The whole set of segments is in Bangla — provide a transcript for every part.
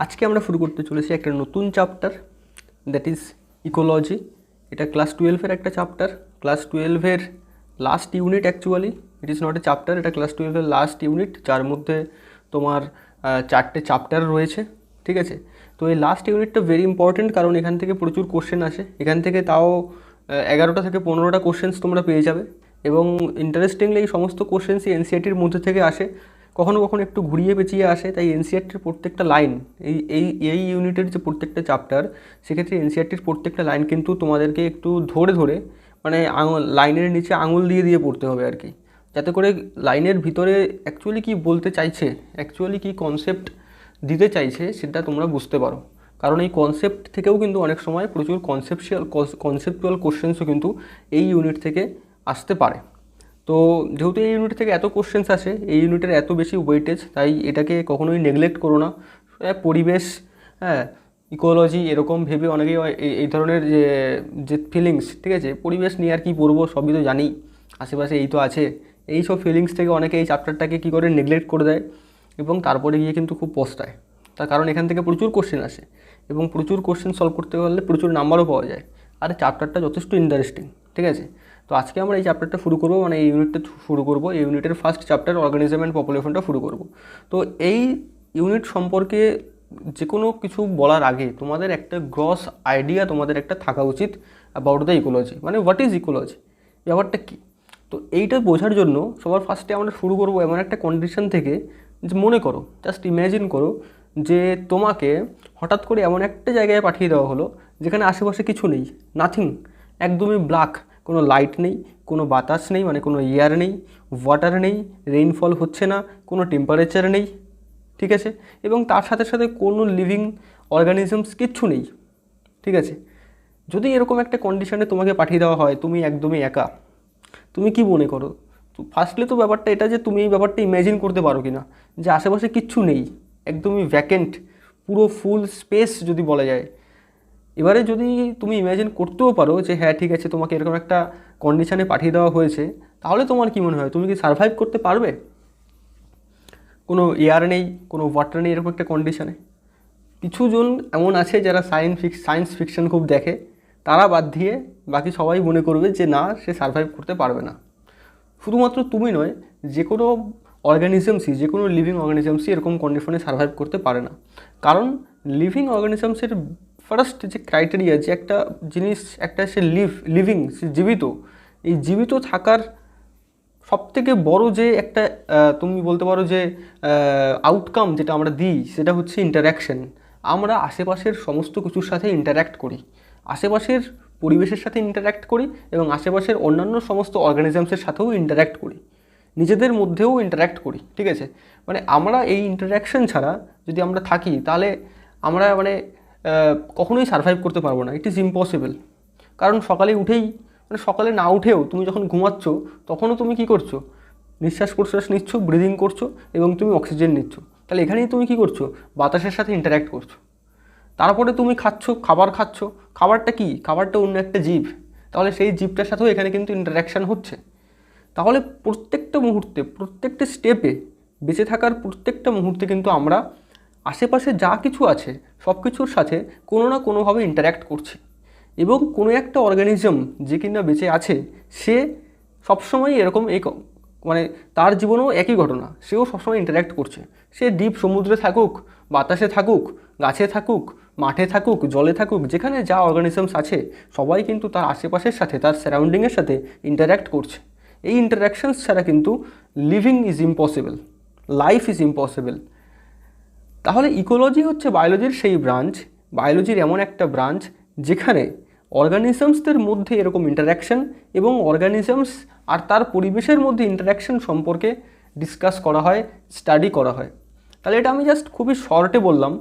আজকে আমরা শুরু করতে চলেছি একটা নতুন চ্যাপ্টার, দ্যাট ইজ ইকোলজি। এটা ক্লাস 12-এর একটা চ্যাপ্টার, ক্লাস 12-এর last unit. Actually it is not a chapter, এটা ক্লাস 12-এর লাস্ট ইউনিট, যার মধ্যে তোমার 4টে চ্যাপ্টার রয়েছে। ঠিক আছে, তো এই লাস্ট ইউনিটটা ভেরি ইম্পর্টেন্ট, কারণ এখান থেকে প্রচুর কোশ্চেন আসে। এখান থেকে তাও 11টা থেকে 15টা কোশ্চেন্স তোমরা পেয়ে যাবে, এবং ইন্টারেস্টিংলি এই সমস্ত কোশ্চেন্সই এনসিইআরটির মধ্যে থেকে আসে, কখনো কখনো একটু ঘুরিয়ে পেঁচিয়ে আসে। তাই এনসিইআরটির প্রত্যেকটা লাইন, এই ইউনিটের যে প্রত্যেকটা চ্যাপ্টার, সেক্ষেত্রে এনসিইআরটির প্রত্যেকটা লাইন কিন্তু তোমাদেরকে একটু ধরে ধরে, মানে লাইনের নিচে আঙুল দিয়ে দিয়ে পড়তে হবে আর কি, যাতে করে লাইনের ভিতরে অ্যাকচুয়ালি কী বলতে চাইছে, অ্যাকচুয়ালি কী কনসেপ্ট দিতে চাইছে সেটা তোমরা বুঝতে পারো। কারণ এই কনসেপ্ট থেকেও কিন্তু অনেক সময় প্রচুর কনসেপচুয়াল কোশ্চেন্সও কিন্তু এই ইউনিট থেকে আসতে পারে। তো যেহেতু এই ইউনিট থেকে এত কোশ্চেন্স আসে, এই ইউনিটের এত বেশি ওয়েটেজ, তাই এটাকে কখনোই নেগলেক্ট করো না। পরিবেশ, হ্যাঁ, ইকোলজি এরকম ভেবে অনেকেই এই ধরনের যে ফিলিংস, ঠিক আছে, পরিবেশ নিয়ে আর কি পড়বো, সবই তো জানি, আশেপাশে এই তো আছে, এই সব ফিলিংস থেকে অনেকে এই চ্যাপ্টারটাকে কী করে নেগলেক্ট করে দেয়, এবং তারপরে গিয়ে কিন্তু খুব পস্তায়। তার কারণ এখান থেকে প্রচুর কোশ্চেন আসে, এবং প্রচুর কোশ্চেন সলভ করতে পারলে প্রচুর নাম্বারও পাওয়া যায়, আর চ্যাপ্টারটা যথেষ্ট ইন্টারেস্টিং। ঠিক আছে, তো আজকে আমরা এই চ্যাপ্টারটা শুরু করবো, মানে এই ইউনিটটা শুরু করবো। এই ইউনিটের ফার্স্ট চ্যাপ্টার অর্গানিজম অ্যান্ড পপুলেশনটা শুরু করবো। তো এই ইউনিট সম্পর্কে যে কোনো কিছু বলার আগে তোমাদের একটা গ্রস আইডিয়া তোমাদের একটা থাকা উচিত অ্যাবাউট দ্য ইকোলজি, মানে হোয়াট ইজ ইকোলজি, ব্যাপারটা কী। তো এইটা বোঝার জন্য সবার ফার্স্টে আমরা শুরু করবো এমন একটা কন্ডিশন থেকে, যে মনে করো, জাস্ট ইম্যাজিন করো যে তোমাকে হঠাৎ করে এমন একটা জায়গায় পাঠিয়ে দেওয়া হলো যেখানে আশেপাশে কিছু নেই, নাথিং, একদমই ব্ল্যাক, কোনো লাইট নেই, কোনো বাতাস নেই, মানে কোনো এয়ার নেই, ওয়াটার নেই, রেইনফল হচ্ছে না, কোনো টেম্পারেচার নেই, ঠিক আছে, এবং তার সাথে সাথে কোনো লিভিং অর্গানিজমস কিচ্ছু নেই। ঠিক আছে, যদি এরকম একটা কন্ডিশনে তোমাকে পাঠিয়ে দেওয়া হয়, তুমি একদমই একা, তুমি কি মনে করো? তো ফার্স্টলি তো ব্যাপারটা এটা যে তুমি এই ব্যাপারটা ইম্যাজিন করতে পারো কি না, যে আশেপাশে কিচ্ছু নেই, একদমই ভ্যাকেন্ট, পুরো ফুল স্পেস যদি বলা যায়। এবারে যদি তুমি ইম্যাজিন করতেও পারো যে হ্যাঁ ঠিক আছে, তোমাকে এরকম একটা কন্ডিশনে পাঠিয়ে দেওয়া হয়েছে, তাহলে তোমার কি মনে হয়, তুমি কি সার্ভাইভ করতে পারবে? কোনো এয়ার নেই, কোনো ওয়াটার নেই, এরকম একটা কন্ডিশনে। কিছুজন এমন আছে যারা সায়েন্স ফিকশন খুব দেখে, তারা বাদ দিয়ে বাকি সবাই মনে করবে যে না, সে সার্ভাইভ করতে পারবে না। শুধুমাত্র তুমি নয়, যে কোনো অর্গানিজমসই, যে কোনো লিভিং অর্গানিজমসই এরকম কন্ডিশনে সার্ভাইভ করতে পারে না। কারণ লিভিং অর্গানিজমসের ফার্স্ট যে ক্রাইটেরিয়া, যে একটা জিনিস, একটা সে লিভিং, সে জীবিত, এই জীবিত থাকার সবথেকে বড় যে একটা তুমি বলতে পারো যে আউটকাম যেটা আমরা দিই, সেটা হচ্ছে ইন্টারাকশন। আমরা আশেপাশের সমস্ত কিছুর সাথে ইন্টারাক্ট করি, আশেপাশের পরিবেশের সাথে ইন্টারাক্ট করি, এবং আশেপাশের অন্যান্য সমস্ত অর্গানিজমসের সাথেও ইন্টারাক্ট করি, নিজেদের মধ্যেও ইন্টারাক্ট করি। ঠিক আছে, মানে আমরা এই ইন্টারাকশন ছাড়া যদি আমরা থাকি, তাহলে আমরা মানে কখনোই সার্ভাইভ করতে পারবো না। It is impossible. কারণ সকালে উঠেই, মানে সকালে না উঠেও তুমি যখন ঘুমাচ্ছ, তখনও তুমি কী করছো? নিঃশ্বাস প্রশ্বাস নিচ্ছ, ব্রিদিং করছো, এবং তুমি অক্সিজেন নিচ্ছ। তাহলে এখানেই তুমি কী করছো? বাতাসের সাথে ইন্টারাক্ট করছো। তারপরে তুমি খাবার খাচ্ছ, খাবারটা কি? খাবারটা অন্য একটা জীব, তাহলে সেই জীবটার সাথেও এখানে কিন্তু ইন্টারাকশান হচ্ছে। তাহলে প্রত্যেকটা মুহূর্তে, প্রত্যেকটা স্টেপে, বেঁচে থাকার প্রত্যেকটা মুহূর্তে কিন্তু আমরা আশেপাশে যা কিছু আছে সব কিছুর সাথে কোনো না কোনোভাবে ইন্টারাক্ট করছি। এবং কোনো একটা অর্গানিজম যে কিনা বেঁচে আছে, সে সবসময় এরকম মানে তার জীবনেও একই ঘটনা, সেও সবসময় ইন্টারাক্ট করছে। সে ডিপ সমুদ্রে থাকুক, বাতাসে থাকুক, গাছে থাকুক, মাঠে থাকুক, জলে থাকুক, যেখানে যা অর্গানিজমস আছে, সবাই কিন্তু তার আশেপাশের সাথে, তার সারাউন্ডিংয়ের সাথে ইন্টারাক্ট করছে। এই ইন্টারাকশানস ছাড়া কিন্তু living is impossible, life is impossible. তাহলে ইকোলজি হচ্ছে বায়োলজির সেই ব্রাঞ্চ, বায়োলজির এমন একটা ব্রাঞ্চ যেখানে অর্গানিজমসদের মধ্যে এরকম ইন্টারাকশান এবং অর্গানিজমস আর তার পরিবেশের মধ্যে ইন্টারাকশান সম্পর্কে ডিসকাস করা হয়, স্টাডি করা হয়। তাহলে এটা আমি জাস্ট খুবই শর্টে বললাম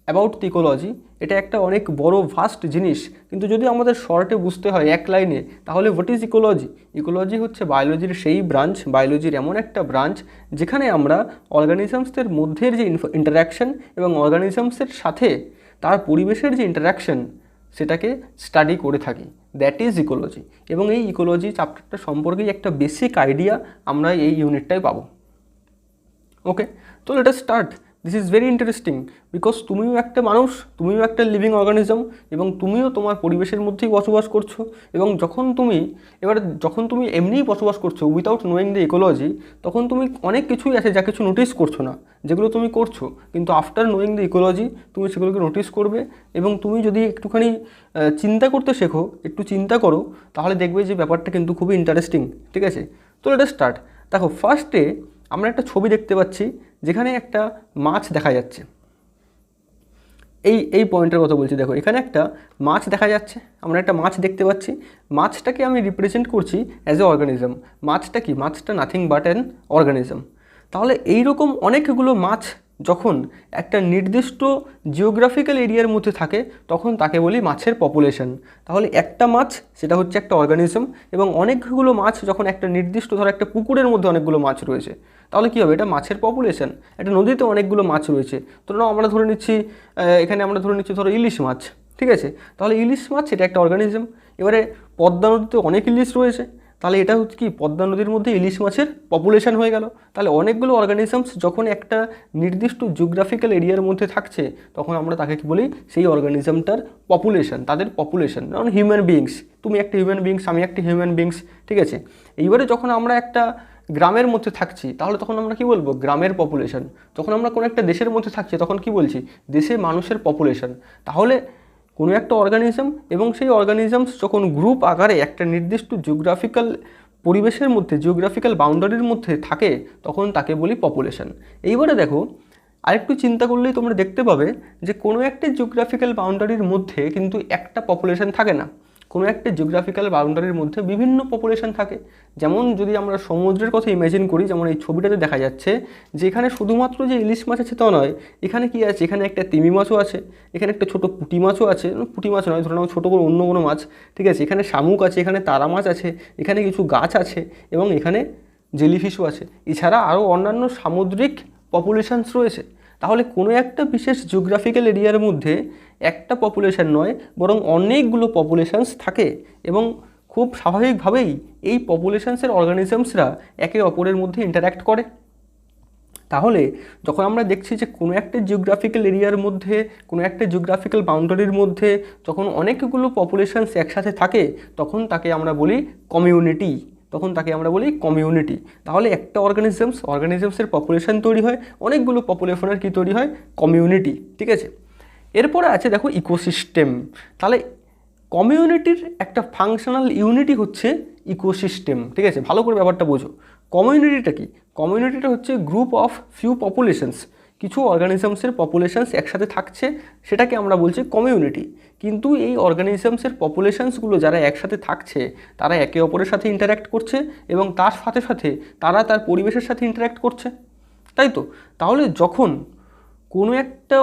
অ্যাবাউট দ্য ইকোলজি। এটা একটা অনেক বড় ভাস্ট জিনিস, কিন্তু যদি আমাদের শর্টে বুঝতে হয় এক লাইনে, তাহলে হোয়াট ইজ ইকোলজি? ইকোলজি হচ্ছে বায়োলজির সেই ব্রাঞ্চ, বায়োলজির এমন একটা ব্রাঞ্চ যেখানে আমরা অর্গানিজমসদের মধ্যের যে ইন্টারাকশান এবং অর্গানিজমসের সাথে তার পরিবেশের যে ইন্টারাকশান, সেটাকে স্টাডি করে থাকি। That is ecology. এবং এই ইকোলজি চ্যাপ্টারটা সম্পর্কেই একটা বেসিক আইডিয়া আমরা এই ইউনিটটায় পাবো। ওকে, তো let us start. This is very interesting, because তুমিও একটা মানুষ, তুমিও একটা লিভিং অর্গানিজম, এবং তুমিও তোমার পরিবেশের মধ্যেই বসবাস করছো। এবং যখন তুমি এমনিই বসবাস করছো উইদাউট নোয়িং দ্য ইকোলজি, তখন তুমি অনেক কিছুই আছে যা কিছু নোটিস করছো না, যেগুলো তুমি করছো, কিন্তু আফটার নোয়িং দ্য ইকোলজি তুমি সেগুলোকে নোটিস করবে। এবং তুমি যদি একটুখানি চিন্তা করতে শেখো, একটু চিন্তা করো, তাহলে দেখবে যে ব্যাপারটা কিন্তু খুবই ইন্টারেস্টিং। ঠিক আছে, তো লেট আস স্টার্ট। দেখো, ফার্স্টে আমরা একটা ছবি দেখতে পাচ্ছি যেখানে একটা মাছ দেখা যাচ্ছে। এই পয়েন্টের কথা বলছি। দেখো, এখানে একটা মাছ দেখা যাচ্ছে, আমরা একটা মাছ দেখতে পাচ্ছি। মাছটাকে আমি রিপ্রেজেন্ট করছি অ্যাজ এ অর্গানিজম। মাছটা কি? মাছটা নাথিং বাট অ্যান অর্গানিজম। তাহলে এইরকম অনেকগুলো মাছ যখন একটা নির্দিষ্ট জিওগ্রাফিক্যাল এরিয়ার মধ্যে থাকে, তখন তাকে বলি মাছের পপুলেশন। তাহলে একটা মাছ, সেটা হচ্ছে একটা অর্গানিজম, এবং অনেকগুলো মাছ যখন একটা নির্দিষ্ট, ধরো একটা পুকুরের মধ্যে অনেকগুলো মাছ রয়েছে, তাহলে কী হবে? এটা মাছের পপুলেশন। একটা নদীতে অনেকগুলো মাছ রয়েছে, আমরা ধরে নিচ্ছি, এখানে আমরা ধরে নিচ্ছি ধরো ইলিশ মাছ। ঠিক আছে, তাহলে ইলিশ মাছ এটা একটা অর্গানিজম। এবারে পদ্মা নদীতে অনেক ইলিশ রয়েছে, তাহলে এটা হচ্ছে কি? পদ্মা নদীর মধ্যে ইলিশ মাছের পপুলেশন হয়ে গেল। তাহলে অনেকগুলো অর্গানিজমস যখন একটা নির্দিষ্ট জিওগ্রাফিক্যাল এরিয়ার মধ্যে থাকছে, তখন আমরা তাকে কি বলি? সেই অর্গানিজমটার পপুলেশন, তাদের পপুলেশন। যেমন হিউম্যান বিংস, তুমি একটা হিউম্যান বিংস, আমি একটা হিউম্যান বিংস। ঠিক আছে, এইবারে যখন আমরা একটা গ্রামের মধ্যে থাকছি, তাহলে তখন আমরা কি বলবো? গ্রামের পপুলেশন। যখন আমরা কোনো একটা দেশের মধ্যে থাকছি, তখন কি বলছি? দেশে মানুষের পপুলেশন। তাহলে কোনো একটা অর্গানিজম এবং সেই অর্গানিজমস যখন গ্রুপ আকারে একটা নির্দিষ্ট জিওগ্রাফিক্যাল পরিবেশের মধ্যে, জিওগ্রাফিক্যাল বাউন্ডারির মধ্যে থাকে, তখন তাকে বলি পপুলেশন। এইবারে দেখো, আরেকটু চিন্তা করলেই তোমরা দেখতে পাবে যে কোনো একটা জিওগ্রাফিক্যাল বাউন্ডারির মধ্যে কিন্তু একটা পপুলেশন থাকে না। কোনো একটা জিওগ্রাফিক্যাল বাউন্ডারির মধ্যে বিভিন্ন পপুলেশন থাকে। যেমন যদি আমরা সমুদ্রের কথা ইমাজিন করি, যেমন এই ছবিটাতে দেখা যাচ্ছে যে এখানে শুধুমাত্র যে ইলিশ মাছ আছে তা নয়, এখানে কি আছে? এখানে একটা তিমি মাছও আছে, এখানে একটা ছোটো পুঁটি মাছও আছে, পুঁটি মাছ নয়, ধরুন ছোটো করে অন্য কোনো মাছ। ঠিক আছে, এখানে শামুক আছে, এখানে তারা মাছ আছে, এখানে কিছু গাছ আছে, এবং এখানে জেলিফিশও আছে। এছাড়া আরও অন্যান্য সামুদ্রিক পপুলেশনস রয়েছে। তাহলে কোনো একটা বিশেষ জিওগ্রাফিক্যাল এরিয়ার মধ্যে একটা পপুলেশন নয়, বরং অনেকগুলো পপুলেশনস থাকে, এবং খুব স্বাভাবিকভাবেই এই পপুলেশনসের অর্গানিজমসরা একে অপরের মধ্যে ইন্টারঅ্যাক্ট করে। তাহলে যখন আমরা দেখছি যে কোনো একটা জিওগ্রাফিক্যাল এরিয়ার মধ্যে, কোনো একটা জিওগ্রাফিক্যাল বাউন্ডারির মধ্যে যখন অনেকগুলো পপুলেশনস একসাথে থাকে, তখন তাকে আমরা বলি কমিউনিটি। তাহলে একটা অর্গানিজমসের পপুলেশন তৈরি হয়, অনেকগুলো পপুলেশনের কি তৈরি হয়? কমিউনিটি। ঠিক আছে, এরপরে আছে দেখো ইকোসিস্টেম। তাহলে কমিউনিটির একটা ফাংশনাল ইউনিটি হচ্ছে ইকোসিস্টেম। ঠিক আছে, ভালো করে ব্যাপারটা বোঝো। কমিউনিটিটা কি? কমিউনিটিটা হচ্ছে গ্রুপ অফ ফিউ পপুলেশনস, কিছু অর্গানিজমসের পপুলেশনস একসাথে থাকছে, সেটাকে আমরা বলছি কমিউনিটি। কিন্তু এই অর্গানিজমসের পপুলেশনসগুলো যারা একসাথে থাকছে, তারা একে অপরের সাথে ইন্টারঅ্যাক্ট করছে, এবং তার সাথে সাথে তারা তার পরিবেশের সাথে ইন্টারঅ্যাক্ট করছে, তাই তো? তাহলে যখন কোনো একটা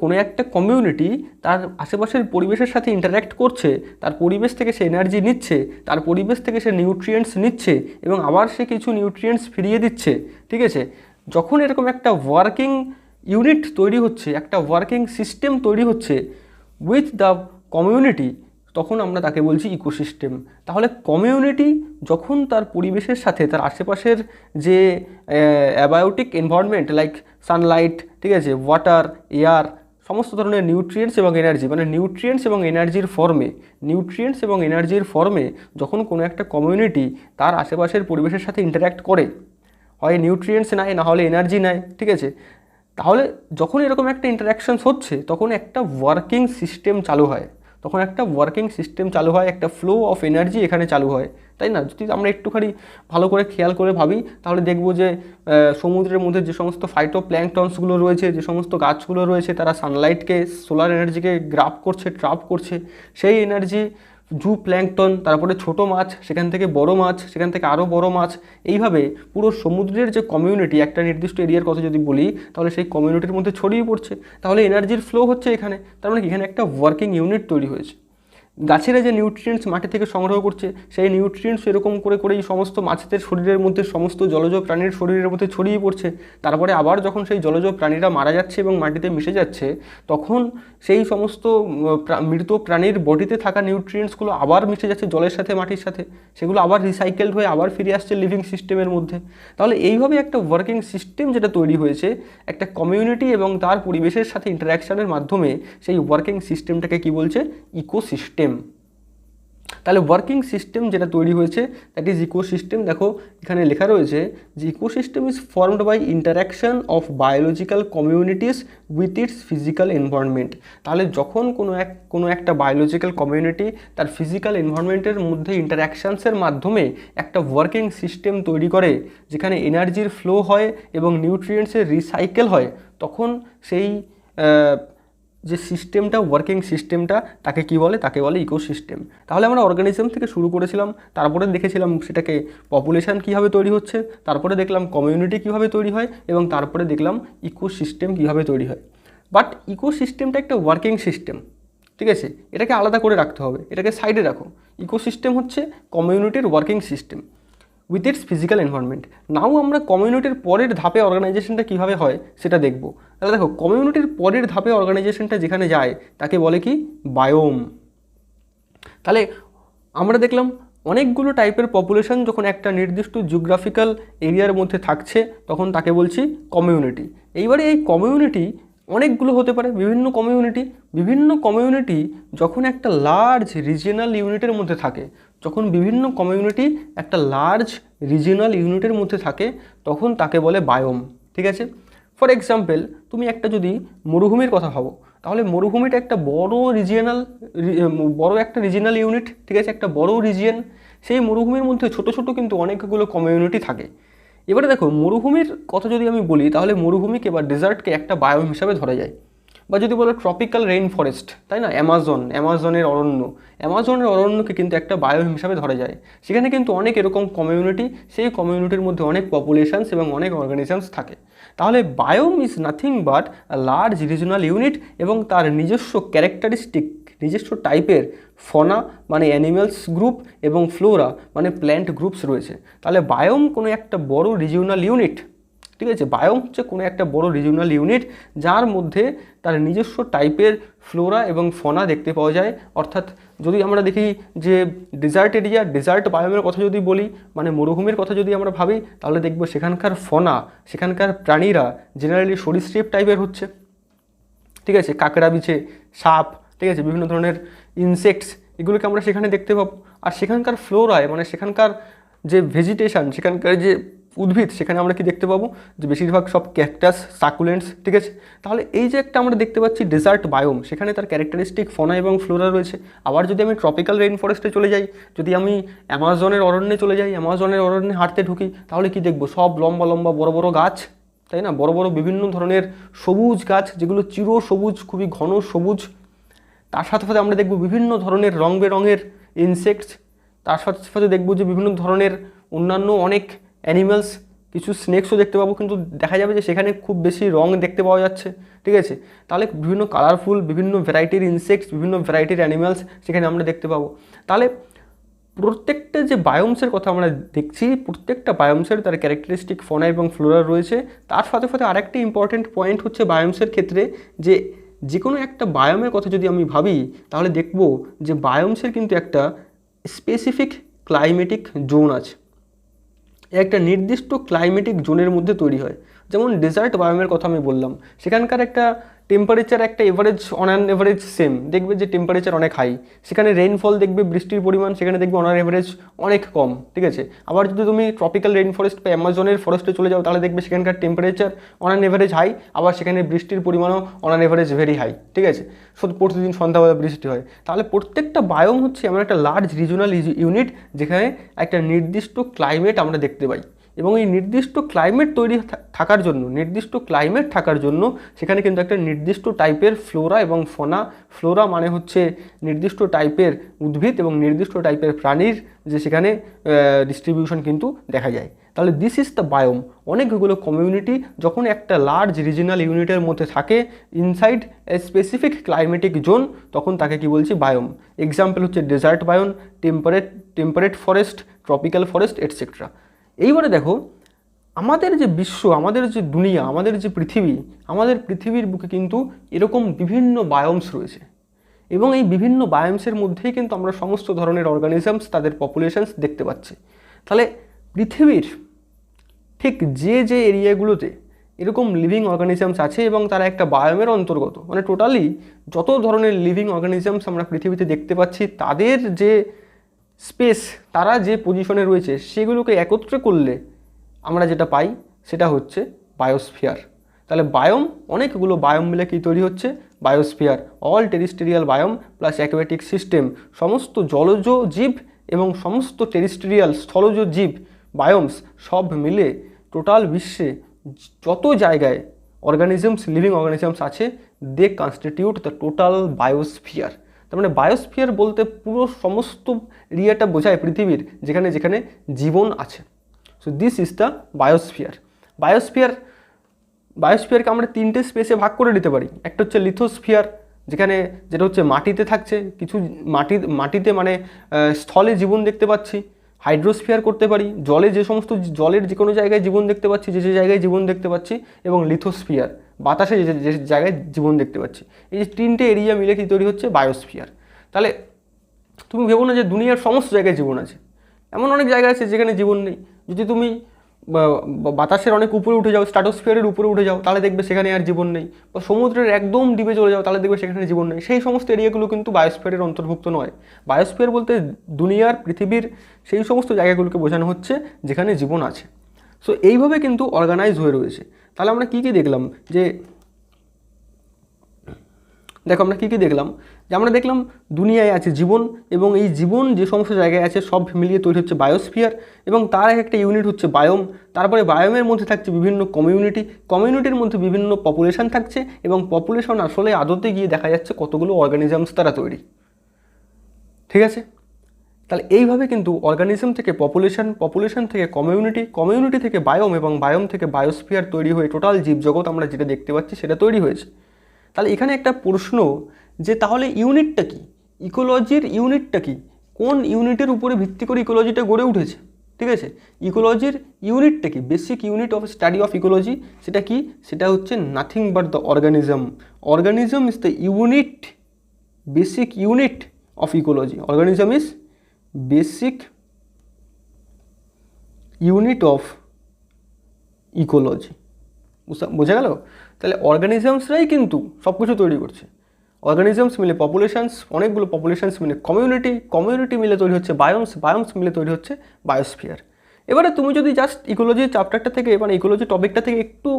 কোনো একটা কমিউনিটি তার আশেপাশের পরিবেশের সাথে ইন্টারঅ্যাক্ট করছে, তার পরিবেশ থেকে সে এনার্জি নিচ্ছে, তার পরিবেশ থেকে সে নিউট্রিয়েন্টস নিচ্ছে, এবং আবার সে কিছু নিউট্রিয়েন্টস ফিরিয়ে দিচ্ছে। ঠিক আছে, যখন এরকম একটা ওয়ার্কিং ইউনিট তৈরি হচ্ছে, একটা ওয়ার্কিং সিস্টেম তৈরি হচ্ছে উইথ দ্য কমিউনিটি, তখন আমরা তাকে বলছি ইকোসিস্টেম। তাহলে কমিউনিটি যখন তার পরিবেশের সাথে, তার আশেপাশের যে অ্যাবায়োটিক এনভায়রনমেন্ট লাইক সানলাইট, ঠিক আছে, ওয়াটার, এয়ার, সমস্ত ধরনের নিউট্রিয়েন্টস এবং এনার্জি, মানে নিউট্রিয়েন্টস এবং এনার্জির ফর্মে যখন কোনো একটা কমিউনিটি তার আশেপাশের পরিবেশের সাথে ইন্টারঅ্যাক্ট করে, হয় নিউট্রিয়েন্টস নেয়, না হলে এনার্জি নেয়। ঠিক আছে, তাহলে যখন এরকম একটা ইন্টারাকশানস হচ্ছে, তখন একটা ওয়ার্কিং সিস্টেম চালু হয়, একটা ফ্লো অফ এনার্জি এখানে চালু হয়, তাই না? যদি আমরা একটুখানি ভালো করে খেয়াল করে ভাবি, তাহলে দেখবো যে সমুদ্রের মধ্যে যে সমস্ত ফাইটোপ্ল্যাঙ্কটনসগুলো রয়েছে, যে সমস্ত গাছগুলো রয়েছে, তারা সানলাইটকে, সোলার এনার্জিকে ট্রাপ করছে। সেই এনার্জি জু প্ল্যাঙ্কটন, তারপরে ছোট মাছ, সেখান থেকে বড় মাছ, সেখান থেকে আরও বড় মাছ, এইভাবে পুরো সমুদ্রের যে কমিউনিটি, একটা নির্দিষ্ট এরিয়ার কথা যদি বলি, তাহলে সেই কমিউনিটির মধ্যে ছড়িয়ে পড়ছে। তাহলে এনার্জির ফ্লো হচ্ছে এখানে, তার মানে এখানে একটা ওয়ার্কিং ইউনিট তৈরি হয়েছে। গাছেরা যে নিউট্রিয়েন্টস মাটি থেকে সংগ্রহ করছে সেই নিউট্রিয়েন্টস এরকম করে করে এই সমস্ত মাছেদের শরীরের মধ্যে, সমস্ত জলজ প্রাণীর শরীরের মধ্যে ছড়িয়ে পড়ছে। তারপরে আবার যখন সেই জলজ প্রাণীরা মারা যাচ্ছে এবং মাটিতে মিশে যাচ্ছে, তখন সেই সমস্ত মৃত প্রাণীর বডিতে থাকা নিউট্রিয়েন্টসগুলো আবার মিশে যাচ্ছে জলের সাথে, মাটির সাথে, সেগুলো আবার রিসাইকেলড হয়ে আবার ফিরে আসছে লিভিং সিস্টেমের মধ্যে। তাহলে এইভাবে একটা ওয়ার্কিং সিস্টেম যেটা তৈরি হয়েছে একটা কমিউনিটি এবং তার পরিবেশের সাথে ইন্টারাকশানের মাধ্যমে, সেই ওয়ার্কিং সিস্টেমটাকে কি বলছে? ইকোসিস্টেম। তাহলে ওয়ার্কিং সিস্টেম যেটা তৈরি হয়েছে দ্যাট ইজ ইকোসিস্টেম। দেখো এখানে লেখা রয়েছে যে ecosystem is formed by interaction of biological communities with its physical environment. তাহলে যখন কোনো একটা বায়োলজিক্যাল কমিউনিটি তার ফিজিক্যাল এনভায়রনমেন্টের মধ্যে ইন্টারাকশানসের মাধ্যমে একটা ওয়ার্কিং সিস্টেম তৈরি করে, যেখানে এনার্জির ফ্লো হয় এবং নিউট্রিয়েন্টসের রিসাইকেল হয়, তখন সেই যে সিস্টেমটা, ওয়ার্কিং সিস্টেমটা, তাকে কি বলে? তাকে বলে ইকোসিস্টেম। তাহলে আমরা অর্গানিজম থেকে শুরু করেছিলাম, তারপরে দেখেছিলাম সেটাকে পপুলেশন কীভাবে তৈরি হচ্ছে, তারপরে দেখলাম কমিউনিটি কীভাবে তৈরি হয়, এবং তারপরে দেখলাম ইকোসিস্টেম কীভাবে তৈরি হয়। বাট ইকোসিস্টেমটা একটা ওয়ার্কিং সিস্টেম, ঠিক আছে? এটাকে আলাদা করে রাখতে হবে, এটাকে সাইডে রাখো। ইকোসিস্টেম হচ্ছে কমিউনিটির working system with its physical environment. Now আমরা কমিউনিটির পরের ধাপে অর্গানাইজেশনটা কীভাবে হয় সেটা দেখব। তাহলে দেখো, কমিউনিটির পরের ধাপে অর্গানাইজেশনটা যেখানে যায় তাকে বলে কি? বায়োম। তাহলে আমরা দেখলাম অনেকগুলো টাইপের পপুলেশন যখন একটা নির্দিষ্ট জিওগ্রাফিক্যাল এরিয়ার মধ্যে থাকছে তখন তাকে বলছি কমিউনিটি। এইবারে এই কমিউনিটি অনেকগুলো হতে পারে, বিভিন্ন কমিউনিটি যখন একটা লার্জ রিজিয়নাল ইউনিটের মধ্যে থাকে, যখন বিভিন্ন কমিউনিটি একটা লার্জ রিজিয়নাল ইউনিটের মধ্যে থাকে, তখন তাকে বলে বায়োম, ঠিক আছে? ফর এক্সাম্পল, তুমি একটা যদি মরুভূমির কথা ভাবো, তাহলে মরুভূমিটা একটা বড় একটা রিজিয়নাল ইউনিট, ঠিক আছে? একটা বড় রিজিয়ন। সেই মরুভূমির মধ্যে ছোট ছোট কিন্তু অনেকগুলো কমিউনিটি থাকে। এবারে দেখো, মরুভূমির কথা যদি আমি বলি, তাহলে মরুভূমিকে বা ডেজার্টকে একটা বায়োম হিসাবে ধরা যায়। বা যদি বলো ট্রপিক্যাল রেইন ফরেস্ট, তাই না? অ্যামাজনের অরণ্যকে কিন্তু একটা বায়োম হিসাবে ধরা যায়। সেখানে কিন্তু অনেক এরকম কমিউনিটি, সেই কমিউনিটির মধ্যে অনেক পপুলেশনস এবং অনেক অর্গানিজমস থাকে। তাহলে biome is nothing but a large regional unit, এবং তার নিজস্ব ক্যারেক্টারিস্টিক, নিজস্ব টাইপের ফনা মানে অ্যানিমেলস গ্রুপ এবং ফ্লোরা মানে প্ল্যান্ট গ্রুপস রয়েছে। তাহলে বায়োম কোনো একটা বড় রিজিওনাল ইউনিট, ঠিক আছে? বায়োম হচ্ছে কোনো একটা বড় রিজিওনাল ইউনিট যার মধ্যে তার নিজস্ব টাইপের ফ্লোরা এবং ফনা দেখতে পাওয়া যায়। অর্থাৎ যদি আমরা দেখি যে ডেজার্ট বায়োমের কথা যদি বলি, মানে মরুভূমির কথা যদি আমরা ভাবি, তাহলে দেখব সেখানকার ফনা, সেখানকার প্রাণীরা জেনারেলি সরীসৃপ টাইপের হচ্ছে, ঠিক আছে? কাঁকড়া, বিছে, সাপ, ঠিক আছে? বিভিন্ন ধরনের ইনসেক্টস, এগুলোকে আমরা সেখানে দেখতে পাবো। আর সেখানকার ফ্লোরায় মানে সেখানকার যে ভেজিটেশন, সেখানকার যে উদ্ভিদ, সেখানে আমরা কি দেখতে পাবো? যে বেশিরভাগ সব ক্যাকটাস, সাকুলেন্টস, ঠিক আছে? তাহলে এই যে একটা আমরা দেখতে পাচ্ছি ডেজার্ট বায়োম, সেখানে তার ক্যারেক্টারিস্টিক ফনা এবং ফ্লোরা রয়েছে। আবার যদি আমি ট্রপিক্যাল রেইন ফরেস্টে চলে যাই, যদি আমি অ্যামাজনের অরণ্যে চলে যাই, অ্যামাজনের অরণ্যে হাঁটতে ঢুকি, তাহলে কি দেখবো? সব লম্বা লম্বা বড় বড় গাছ, তাই না? বড় বড় বিভিন্ন ধরনের সবুজ গাছ, যেগুলো চির সবুজ, খুবই ঘন সবুজ। তার সাথে সাথে আমরা দেখব বিভিন্ন ধরনের রং বেরঙের ইনসেক্টস। তার সাথে সাথে দেখব যে বিভিন্ন ধরনের অন্যান্য অনেক অ্যানিমালস, কিছু স্নেকসও দেখতে পাবো, কিন্তু দেখা যাবে যে সেখানে খুব বেশি রং দেখতে পাওয়া যাচ্ছে, ঠিক আছে? তাহলে বিভিন্ন কালারফুল, বিভিন্ন ভ্যারাইটির ইনসেক্টস, বিভিন্ন ভ্যারাইটির অ্যানিমালস সেখানে আমরা দেখতে পাবো। তাহলে প্রত্যেকটা যে বায়োমসের কথা আমরা দেখছি, প্রত্যেকটা বায়োমসের তার ক্যারেক্টারিস্টিক ফনা এবং ফ্লোরা রয়েছে। তার সাথে সাথে আরেকটি ইম্পর্টেন্ট পয়েন্ট হচ্ছে বায়োমসের ক্ষেত্রে, যে কোনো একটা বায়োমের কথা যদি আমি ভাবি, তাহলে দেখব যে বায়োমসের কিন্তু একটা স্পেসিফিক ক্লাইমেটিক জোন আছে, একটা নির্দিষ্ট ক্লাইমেটিক জোনের মধ্যে তৈরি হয়। যেমন ডেজার্ট বায়োমের কথা আমি বললাম, সেখানকার একটা টেম্পারেচার একটা average, on an average same, দেখবে যে টেম্পারেচার অনেক হাই। সেখানে রেইনফল দেখবে, বৃষ্টির পরিমাণ সেখানে দেখবে অন অ্যান এভারেজ অনেক কম, ঠিক আছে? আবার যদি তুমি ট্রপিক্যাল রেইন ফরেস্ট বা অ্যামাজনের ফরেস্টে চলে যাও, তাহলে দেখবে সেখানকার temperature on an average high, আবার সেখানে বৃষ্টির পরিমাণও on an average very high, ঠিক আছে? প্রতিদিন সন্ধ্যাবেলা বৃষ্টি হয়। তাহলে প্রত্যেকটা বায়োম হচ্ছে এমন একটা লার্জ রিজনাল ইউনিট যেখানে একটা নির্দিষ্ট ক্লাইমেট আমরা দেখতে পাই। এবং এই নির্দিষ্ট ক্লাইমেট তৈরি থাকার জন্য সেখানে কিন্তু একটা নির্দিষ্ট টাইপের ফ্লোরা এবং ফনা, ফ্লোরা মানে হচ্ছে নির্দিষ্ট টাইপের উদ্ভিদ এবং নির্দিষ্ট টাইপের প্রাণীর যে সেখানে ডিস্ট্রিবিউশন কিন্তু দেখা যায়। তাহলে দিস ইজ দ্য বায়োম। অনেকগুলো কমিউনিটি যখন একটা লার্জ রিজিনাল ইউনিটের মধ্যে থাকে inside a specific climatic zone, তখন তাকে কি বলছি, বায়োম। এক্সাম্পল হচ্ছে desert biome, temperate forest, tropical forest etcetera. এইবারে দেখো আমাদের যে বিশ্ব, আমাদের যে দুনিয়া, আমাদের যে পৃথিবী, আমাদের পৃথিবীর বুকে কিন্তু এরকম বিভিন্ন বায়োমস রয়েছে এবং এই বিভিন্ন বায়োমসের মধ্যেই কিন্তু আমরা সমস্ত ধরনের অর্গানিজমস, তাদের পপুলেশনস দেখতে পাচ্ছি। তাহলে পৃথিবীর ঠিক যে এরিয়াগুলোতে এরকম লিভিং অর্গানিজমস আছে এবং তারা একটা বায়োমের অন্তর্গত, মানে টোটালি যত ধরনের লিভিং অর্গানিজমস আমরা পৃথিবীতে দেখতে পাচ্ছি তাদের যে স্পেস, তারা যে পজিশনে রয়েছে সেগুলোকে একত্রে করলে আমরা যেটা পাই সেটা হচ্ছে বায়োস্ফিয়ার। তাহলে বায়োম, অনেকগুলো বায়োম মিলে কী তৈরি হচ্ছে, biosphere. All terrestrial biome plus aquatic system, সমস্ত জলজ জীব এবং সমস্ত টেরিস্টেরিয়াল স্থলজ জীব বায়োমস সব মিলে টোটাল বিশ্বে যত জায়গায় অর্গানিজমস, লিভিং অর্গানিজমস আছে, দে কনস্টিটিউট দ্য টোটাল বায়োস্ফিয়ার। তার মানে বায়োস্ফিয়ার বলতে পুরো সমস্ত এরিয়াটা বোঝায় পৃথিবীর যেখানে যেখানে জীবন আছে। So this is the biosphere. বায়োস্ফিয়ারকে আমরা তিনটে স্পেসে ভাগ করে দিতে পারি। একটা হচ্ছে লিথোস্ফিয়ার, যেটা হচ্ছে মাটিতে থাকছে, কিছু মাটিতে মানে স্থলে জীবন দেখতে পাচ্ছি। হাইড্রোস্ফিয়ার করতে পারি, জলের যে কোনো জায়গায় জীবন দেখতে পাচ্ছি, যে জায়গায় জীবন দেখতে পাচ্ছি, এবং লিথোস্ফিয়ার, বাতাসে যে জায়গায় জীবন দেখতে পাচ্ছি। এই যে তিনটে এরিয়া মিলে কি তৈরি হচ্ছে, বায়োস্ফিয়ার। তাহলে তুমি ভেবো না যে দুনিয়ার সমস্ত জায়গায় জীবন আছে, এমন অনেক জায়গা আছে যেখানে জীবন নেই। যদি তুমি বাতাসের অনেক উপরে উঠে যাও, স্ট্র্যাটোস্ফিয়ারের উপরে উঠে যাও, তাহলে দেখবে সেখানে আর জীবন নেই। বা সমুদ্রের একদম ডিপে চলে যাও, তাহলে দেখবে সেখানে জীবন নেই। সেই সমস্ত এরিয়াগুলো কিন্তু বায়োস্ফিয়ারের অন্তর্ভুক্ত নয়। বায়োস্ফিয়ার বলতে দুনিয়ার, পৃথিবীর সেই সমস্ত জায়গাগুলোকে বোঝানো হচ্ছে যেখানে জীবন আছে। সো এইভাবে কিন্তু অর্গানাইজ হয়ে রয়েছে। তাহলে আমরা কী দেখলাম, আমরা কী দেখলাম, যে আমরা দেখলাম দুনিয়ায় আছে জীবন এবং এই জীবন যে সমস্ত জায়গায় আছে সব মিলিয়ে তৈরি হচ্ছে বায়োস্ফিয়ার এবং তার একটা ইউনিট হচ্ছে বায়োম। তারপরে বায়োমের মধ্যে থাকছে বিভিন্ন কমিউনিটির মধ্যে বিভিন্ন পপুলেশন থাকছে এবং পপুলেশন আসলে আদতে গিয়ে দেখা যাচ্ছে কতগুলো অর্গানিজমস তারা তৈরি। ঠিক আছে, তাহলে এইভাবে কিন্তু অর্গানিজম থেকে পপুলেশন থেকে কমিউনিটি থেকে বায়োম এবং বায়োম থেকে বায়োস্ফিয়ার তৈরি হয়ে টোটাল জীবজগৎ আমরা যেটা দেখতে পাচ্ছি সেটা তৈরি হয়েছে। তাহলে এখানে একটা প্রশ্ন, যে তাহলে ইউনিটটা কি, ইকোলজির ইউনিটটা কি, কোন ইউনিটের উপরে ভিত্তি করে ইকোলজিটা গড়ে উঠেছে। ঠিক আছে, ইকোলজির ইউনিটটা কি, basic unit of study of ecology সেটা কি, সেটা হচ্ছে nothing but the organism. Organism is the basic unit of ecology. Organism is basic unit of ecology. বোঝা গেল? তাহলে অর্গানিজমসরাই কিন্তু সব কিছু তৈরি করছে। অর্গানিজমস মিলে পপুলেশনস, অনেকগুলো পপুলেশনস মিলে কমিউনিটি মিলে তৈরি হচ্ছে বায়োমস মিলে তৈরি হচ্ছে বায়োস্ফিয়ার। এবারে তুমি যদি জাস্ট ইকোলজির চ্যাপ্টারটা থেকে, মানে ইকোলজি টপিকটা থেকে একটু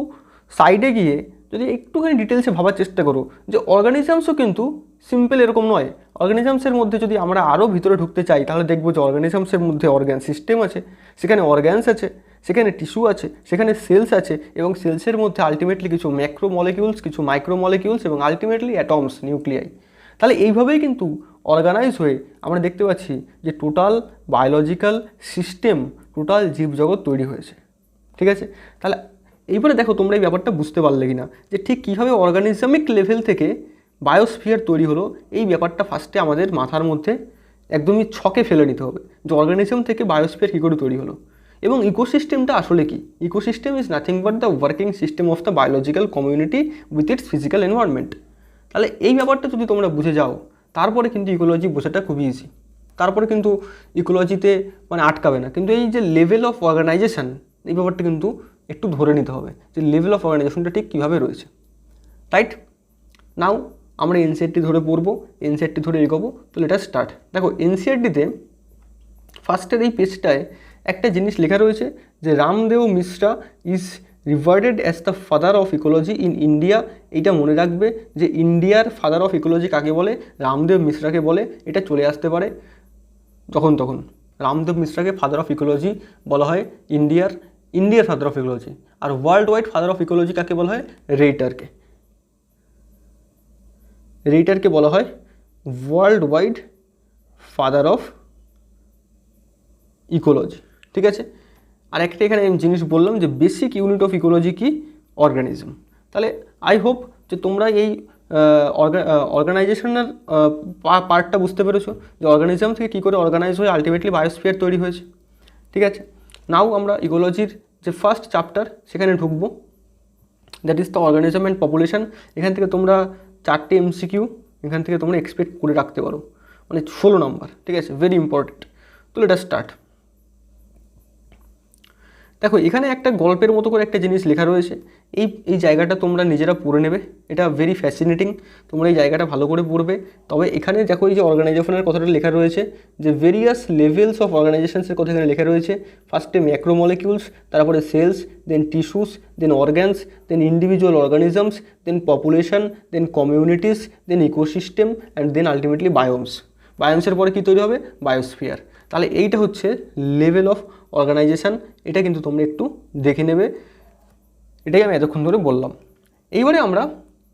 সাইডে গিয়ে যদি একটুখানি ডিটেলসে ভাবার চেষ্টা করো যে অর্গানিজমসও কিন্তু সিম্পল এরকম নয়। অর্গানিজমসের মধ্যে যদি আমরা আরও ভিতরে ঢুকতে চাই তাহলে দেখবো যে অর্গানিজমসের মধ্যে অর্গান সিস্টেম আছে, সেখানে অর্গ্যানস আছে, সেখানে টিস্যু আছে, সেখানে সেলস আছে এবং সেলসের মধ্যে আলটিমেটলি কিছু ম্যাক্রো মলিকিউলস, কিছু মাইক্রো মলিকিউলস এবং আলটিমেটলি অ্যাটমস, নিউক্লিয়াই। তাহলে এইভাবেই কিন্তু অর্গানাইজ হয়ে আমরা দেখতে পাচ্ছি যে টোটাল বায়োলজিক্যাল সিস্টেম, টোটাল জীবজগৎ তৈরি হয়েছে। ঠিক আছে, তাহলে এইবারে দেখো তোমরা এই ব্যাপারটা বুঝতে পারলে কি না, যে ঠিক কীভাবে অর্গানিজমিক লেভেল থেকে বায়োস্ফিয়ার তৈরি হলো। এই ব্যাপারটা ফার্স্টে আমাদের মাথার মধ্যে একদমই ছকে ফেলে নিতে হবে যে অর্গানিজম থেকে বায়োস্ফিয়ার কী করে তৈরি হলো এবং ইকোসিস্টেমটা আসলে কি। Ecosystem is nothing but the working system of the biological community with its physical environment. তাহলে এই ব্যাপারটা যদি তোমরা বুঝে যাও তারপরে কিন্তু ইকোলজি বোঝাটা খুবই ইজি। তারপরে কিন্তু ইকোলজিতে মানে আটকাবে না। কিন্তু এই যে লেভেল অফ অর্গানাইজেশন, এই ব্যাপারটা কিন্তু একটু ধরে নিতে হবে যে লেভেল অফ অর্গানাইজেশনটা ঠিক কীভাবে রয়েছে। রাইট, নাও আমরা এনসিইআরটি ধরে পড়বো, এনসিইআরটি ধরে এগোবো। তো লেট আস স্টার্ট। দেখো এনসিইআরটিতে ফার্স্টের এই পেজটায় একটা জিনিস লেখা রয়েছে যে Ramdeo Mishra is regarded as the father of ecology in India. এইটা মনে রাখবে যে ইন্ডিয়ার ফাদার অফ ইকোলজি কাকে বলে, রামদেব মিশ্রাকে বলে। এটা চলে আসতে পারে যখন তখন। রামদেব মিশ্রাকে ফাদার অফ ইকোলজি বলা হয় ইন্ডিয়ার, ইন্ডিয়ার ফাদার অফ ইকোলজি। আর world wide father of ecology কাকে বলা হয়? রেইটারকে। রেইটারকে বলা হয় world wide father of ecology. ঠিক আছে, আর একটা এখানে জিনিস বললাম যে বেসিক ইউনিট অফ ইকোলজি কি? অর্গানিজম। তাহলে আই হোপ যে তোমরা এই অর্গানাইজেশনের পার্টটা বুঝতে পেরেছো, যে অর্গানিজম থেকে কী করে অর্গানাইজ হয়ে আলটিমেটলি বায়োস্ফিয়ার তৈরি হয়েছে। ঠিক আছে, নাও আমরা ইকোলজির যে ফার্স্ট চ্যাপ্টার সেখানে ঢুকবো, that is the organism and population. এখান থেকে তোমরা 4টে MCQ এখান থেকে তোমরা এক্সপেক্ট করে রাখতে পারো, মানে 16 নম্বর। ঠিক আছে, ভেরি ইম্পর্টেন্ট। তো লেট আস স্টার্ট। দেখো এখানে একটা গল্পের মতো করে একটা জিনিস লেখা রয়েছে, এই জায়গাটা তোমরা নিজেরা পড়ে নেবে, এটা ভেরি ফ্যাসিনেটিং, তোমরা এই জায়গাটা ভালো করে পড়বে। তবে এখানে দেখো এই যে অর্গানাইজেশনের কথাটা লেখা রয়েছে, যে ভেরিয়াস লেভেলস অফ অর্গানাইজেশনসের কথা এখানে লেখা রয়েছে। ফার্স্টে ম্যাক্রোমলিকিউলস, তারপরে cells, then tissues, then organs, then individual organisms, then population, then communities, then ecosystem and then ultimately biomes. বায়োমসের পরে কী তৈরি হবে? বায়োস্ফিয়ার। তাহলে এইটা হচ্ছে লেভেল অফ অর্গানাইজেশন, এটা কিন্তু তোমরা একটু দেখে নেবে, এটাই আমি এতক্ষণ ধরে বললাম। এইবারে আমরা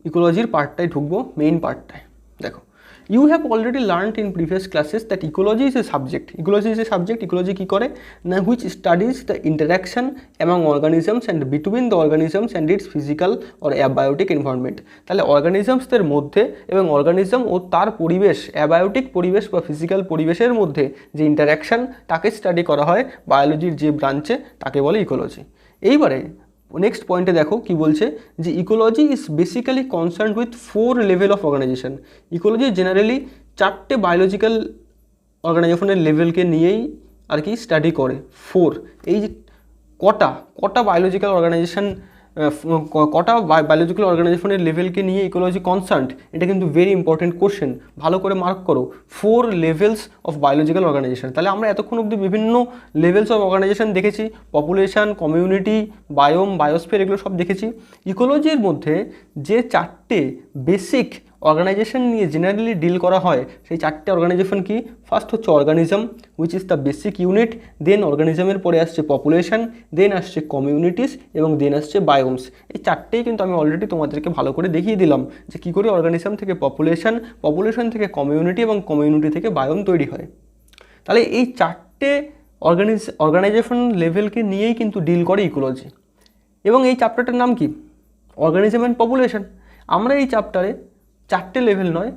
ইকোলজির পার্টটায় ঢুকবো, মেইন পার্টটায়। দেখো, you have already learned in previous classes that ecology is a subject. Ecology is a subject, ecology কী করে না, which studies the interaction among organisms and between the organisms and its physical or abiotic environment. তাহলে অর্গানিজমসদের মধ্যে এবং অর্গানিজম ও তার পরিবেশ, অ্যাবায়োটিক পরিবেশ বা ফিজিক্যাল পরিবেশের মধ্যে যে ইন্টারাকশান, তাকে স্টাডি করা হয় বায়োলজির যে ব্রাঞ্চে, তাকে বলে ইকোলজি। এইবারে নেক্সট পয়েন্টে দেখো কি বলছে, যে ecology is basically concern with 4 level of organization. Ecology generally 4টে বায়োলজিক্যাল অর্গানাইজেশনের লেভেলকে নিয়েই আর কি স্টাডি করে। 4, এই যে কটা বায়োলজিক্যাল অর্গানাইজেশন, কটা বায়োলজিক্যাল অর্গানাইজেশনের লেভেলকে নিয়ে ইকোলজি কনসার্ন, এটা কিন্তু ভেরি ইম্পর্টেন্ট কোশ্চেন, ভালো করে মার্ক করো। 4 লেভেলস অফ বায়োলজিক্যাল অর্গানাইজেশন। তাহলে আমরা এতক্ষণ অবধি বিভিন্ন লেভেলস অফ অর্গানাইজেশন দেখেছি, পপুলেশন, কমিউনিটি, বায়োম, বায়োস্ফিয়ার, এগুলো সব দেখেছি। ইকোলজির মধ্যে যে 4টে বেসিক অর্গানাইজেশন নিয়ে জেনারেলি ডিল করা হয়, সেই 4টে অর্গানাইজেশন কি? ফার্স্ট হচ্ছে organism, which is the basic unit, then অর্গানিজমের পরে আসছে পপুলেশন, দেন আসছে কমিউনিটিস এবং দেন আসছে বায়োমস। এই 4টেই কিন্তু আমি অলরেডি তোমাদেরকে ভালো করে দেখিয়ে দিলাম যে কী করে অর্গানিজম থেকে পপুলেশন, পপুলেশন থেকে কমিউনিটি এবং কমিউনিটি থেকে বায়োম তৈরি হয়। তাহলে এই 4টে অর্গানাইজেশন লেভেলকে নিয়েই কিন্তু ডিল করে ইকোলজি। এবং এই চ্যাপ্টারটার নাম কি? Organism and population. আমরা এই চ্যাপ্টারে 4টে লেভেল নয়,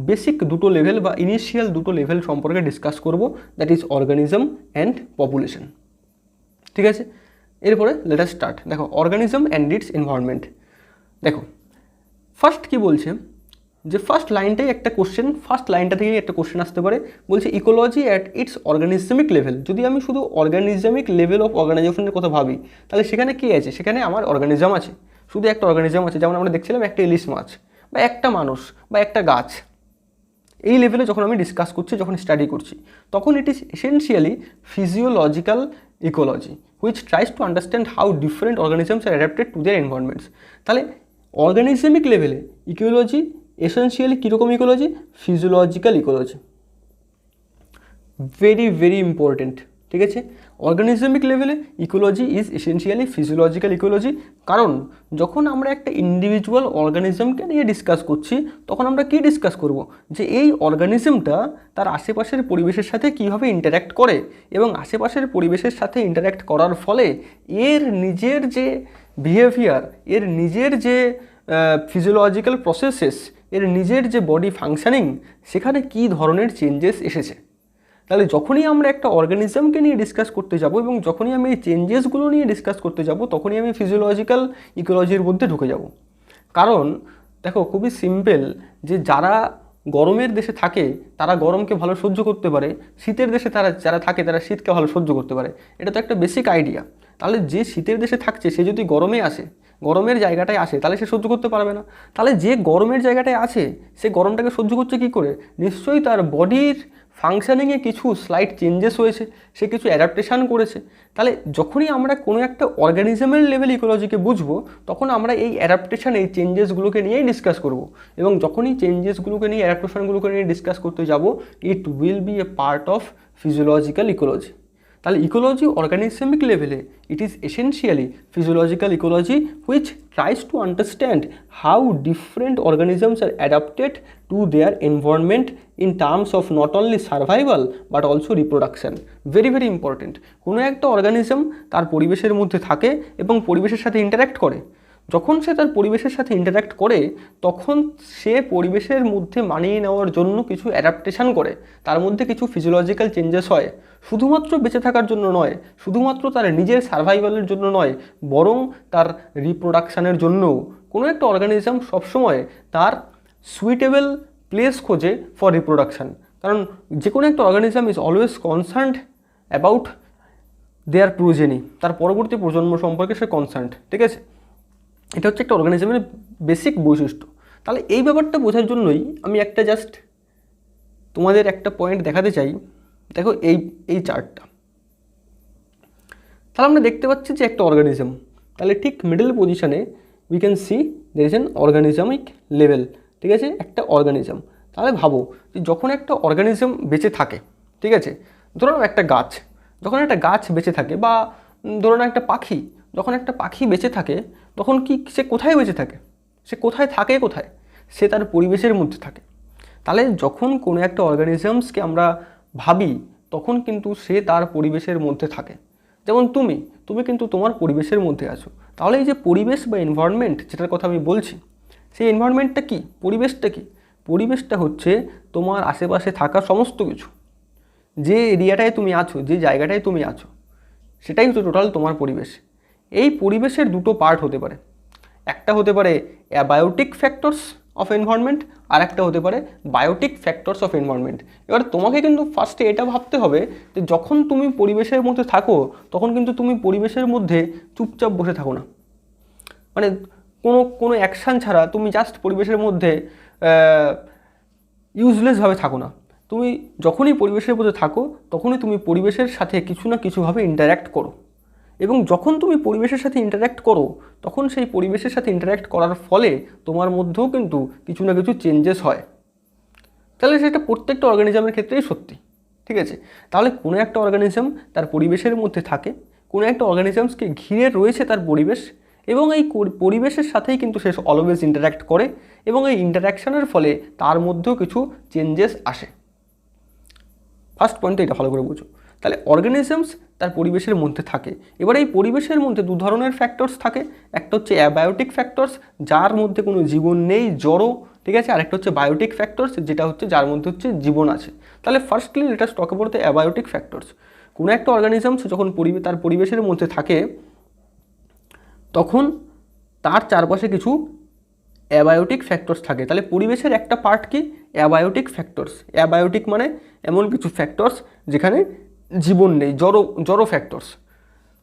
বেসিক 2টো লেভেল বা ইনিশিয়াল 2টো লেভেল সম্পর্কে ডিসকাস করব, that is organism and population. ঠিক আছে, এরপরে লেট আস স্টার্ট। দেখো, অর্গানিজম অ্যান্ড ইটস এনভায়রনমেন্ট। দেখো ফার্স্ট কি বলছে, যে ফার্স্ট লাইনটাই একটা কোশ্চেন, ফার্স্ট লাইনটা থেকেই একটা কোশ্চেন আসতে পারে। বলছে ইকোলজি অ্যাট ইটস অর্গানিজমিক লেভেল। যদি আমি শুধু অর্গানিজমিক লেভেল অফ অর্গানাইজেশনের কথা ভাবি, তাহলে সেখানে কী আছে? সেখানে আমার অর্গানিজম আছে, শুধু একটা অর্গানিজম আছে। যেমন আমরা দেখছিলাম একটা ইলিশ মাছ বা একটা মানুষ বা একটা গাছ। এই লেভেলে যখন আমি ডিসকাস করছি, যখন স্টাডি করছি, তখন it is essentially physiological ecology which tries to understand how different organisms are adapted to their environments. তাহলে অর্গানিজমিক লেভেলে ইকোলজি এসেনশিয়ালি কীরকম ecology? Physiological ecology. Very very important. ঠিক আছে, অর্গানিজমিক লেভেলে ecology is essentially physiological ecology. কারণ যখন আমরা একটা ইন্ডিভিজুয়াল অর্গানিজমকে নিয়ে ডিসকাস করছি, তখন আমরা কী ডিসকাস করব? যে এই অর্গানিজমটা তার আশেপাশের পরিবেশের সাথে কীভাবে ইন্টার্যাক্ট করে, এবং আশেপাশের পরিবেশের সাথে ইন্টার্যাক্ট করার ফলে এর নিজের যে বিহেভিয়ার, এর নিজের যে ফিজিওলজিক্যাল প্রসেসেস, এর নিজের যে বডি ফাংশনিং, সেখানে কী ধরনের চেঞ্জেস এসেছে। তাহলে যখনই আমরা একটা অর্গানিজমকে নিয়ে ডিসকাস করতে যাব এবং যখনই আমি এই চেঞ্জেসগুলো নিয়ে ডিসকাস করতে যাব, তখনই আমি ফিজিওলজিক্যাল ইকোলজির মধ্যে ঢুকে যাব। কারণ দেখো খুবই সিম্পল, যে যারা গরমের দেশে থাকে তারা গরমকে ভালো সহ্য করতে পারে, শীতের দেশে যারা থাকে তারা শীতকে ভালো সহ্য করতে পারে। এটা তো একটা বেসিক আইডিয়া। তাহলে যে শীতের দেশে থাকছে সে যদি গরমে আসে, গরমের জায়গাটায় আসে, তাহলে সে সহ্য করতে পারবে না। তাহলে যে গরমের জায়গাটায় আছে সে গরমটাকে সহ্য করছে কী করে? নিশ্চয়ই তার বডির ফাংশনিংয়ে কিছু স্লাইট চেঞ্জেস হয়েছে, সে কিছু অ্যাডাপ্টেশান করেছে। তাহলে যখনই আমরা কোনো একটা অর্গানিজমের লেভেল ইকোলজিকে বুঝবো, তখন আমরা এই অ্যাডাপ্টেশান, এই চেঞ্জেসগুলোকে নিয়েই ডিসকাস করব। এবং যখনই চেঞ্জেসগুলোকে নিয়ে, অ্যাডাপ্টেশনগুলোকে নিয়ে ডিসকাস করতে যাব, it will be a part of physiological ecology. তাহলে ইকোলজি অর্গানিজমিক লেভেলে it is essentially physiological ecology which tries to understand how different organisms are adapted to their environment in terms of not only survival but also reproduction. Very very important. কোনো একটা অর্গানিজম তার পরিবেশের মধ্যে থাকে এবং পরিবেশের সাথে ইন্টারাক্ট করে। যখন সে তার পরিবেশের সাথে ইন্টারাক্ট করে তখন সে পরিবেশের মধ্যে মানিয়ে নেওয়ার জন্য কিছু অ্যাডাপ্টেশন করে, তার মধ্যে কিছু ফিজিওলজিক্যাল চেঞ্জেস হয়। শুধুমাত্র বেঁচে থাকার জন্য নয়, শুধুমাত্র তার নিজের সার্ভাইভালের জন্য নয়, বরং তার রিপ্রোডাকশানের জন্যও। কোনো একটা অর্গানিজম সবসময় তার সুইটেবল প্লেস খোঁজে ফর রিপ্রোডাকশান, কারণ যে কোনো একটা organism is always concerned about their progeny, তার পরবর্তী প্রজন্ম সম্পর্কে সে কনসার্নড। ঠিক আছে, এটা হচ্ছে একটা অর্গানিজমের বেসিক বৈশিষ্ট্য। তাহলে এই ব্যাপারটা বোঝার জন্যই আমি একটা জাস্ট তোমাদের একটা পয়েন্ট দেখাতে চাই। দেখো এই চার্টটা, তাহলে আমরা দেখতে পাচ্ছি যে একটা অর্গানিজম, তাহলে ঠিক মিডল পজিশনে we can see there is an organismic level. ঠিক আছে, একটা অর্গানিজম। তাহলে ভাবো যে যখন একটা অর্গানিজম বেঁচে থাকে, ঠিক আছে, ধরো একটা গাছ, যখন একটা গাছ বেঁচে থাকে, বা ধরো না একটা পাখি, যখন একটা পাখি বেঁচে থাকে তখন কি সে কোথায় বেঁচে থাকে? সে কোথায় থাকে? কোথায়? সে তার পরিবেশের মধ্যে থাকে। তাহলে যখন কোনো একটা অর্গানিজমসকে আমরা ভাবি তখন কিন্তু সে তার পরিবেশের মধ্যে থাকে। যেমন তুমি কিন্তু তোমার পরিবেশের মধ্যে আছো। তাহলে এই যে পরিবেশ বা এনভায়রনমেন্ট যেটার কথা আমি বলছি, সেই এনভায়রনমেন্টটা কি? পরিবেশটা কি? পরিবেশটা হচ্ছে তোমার আশেপাশে থাকা সমস্ত কিছু। যে এরিয়াটায় তুমি আছো, যে জায়গাটায় তুমি আছো, সেটাই হচ্ছে টোটাল তোমার পরিবেশ। এই পরিবেশের দুটো পার্ট হতে পারে, একটা হতে পারে অ্যাবায়োটিক ফ্যাক্টরস অফ এনভায়রনমেন্ট, আর একটা হতে পারে বায়োটিক ফ্যাক্টরস অফ এনভায়রনমেন্ট। এবার তোমাকে কিন্তু ফার্স্টে এটা ভাবতে হবে যে যখন তুমি পরিবেশের মধ্যে থাকো তখন কিন্তু তুমি পরিবেশের মধ্যে চুপচাপ বসে থাকো না, মানে কোনো অ্যাকশান ছাড়া তুমি জাস্ট পরিবেশের মধ্যে ইউজলেসভাবে থাকো না। তুমি যখনই পরিবেশের মধ্যে থাকো তখনই তুমি পরিবেশের সাথে কিছু না কিছুভাবে ইন্টার্যাক্ট করো, এবং যখন তুমি পরিবেশের সাথে ইন্টার্যাক্ট করো তখন সেই পরিবেশের সাথে ইন্টার্যাক্ট করার ফলে তোমার মধ্যেও কিন্তু কিছু না কিছু চেঞ্জেস হয়। তাহলে সেটা প্রত্যেকটা অর্গানিজমের ক্ষেত্রেই সত্যি। ঠিক আছে, তাহলে কোনো একটা অর্গানিজম তার পরিবেশের মধ্যে থাকে, কোনো একটা অর্গানিজমসকে ঘিরে রয়েছে তার পরিবেশ, এবং এই পরিবেশের সাথেই কিন্তু সে অলওয়েজ ইন্টার্যাক্ট করে, এবং এই ইন্টারাকশানের ফলে তার মধ্যেও কিছু চেঞ্জেস আসে। ফার্স্ট পয়েন্টটা এটা ভালো করে বুঝো। তাহলে অর্গানিজমস তার পরিবেশের মধ্যে থাকে। এবার এই পরিবেশের মধ্যে দু ধরনের ফ্যাক্টরস থাকে, একটা হচ্ছে অ্যাবায়োটিক ফ্যাক্টরস, যার মধ্যে কোনো জীবন নেই, জড়ো। ঠিক আছে, আরেকটা হচ্ছে বায়োটিক ফ্যাক্টরস, যেটা হচ্ছে যার মধ্যে হচ্ছে জীবন আছে। তাহলে firstly late us talk about the abiotic factors. কোনো একটা অর্গানিজমস যখন তার পরিবেশের মধ্যে থাকে তখন তার চারপাশে কিছু অ্যাবায়োটিক ফ্যাক্টরস থাকে। তাহলে পরিবেশের একটা পার্ট কি? Abiotic factors. অ্যাবায়োটিক মানে এমন কিছু ফ্যাক্টরস যেখানে জীবন নেই, জড়ো ফ্যাক্টরস।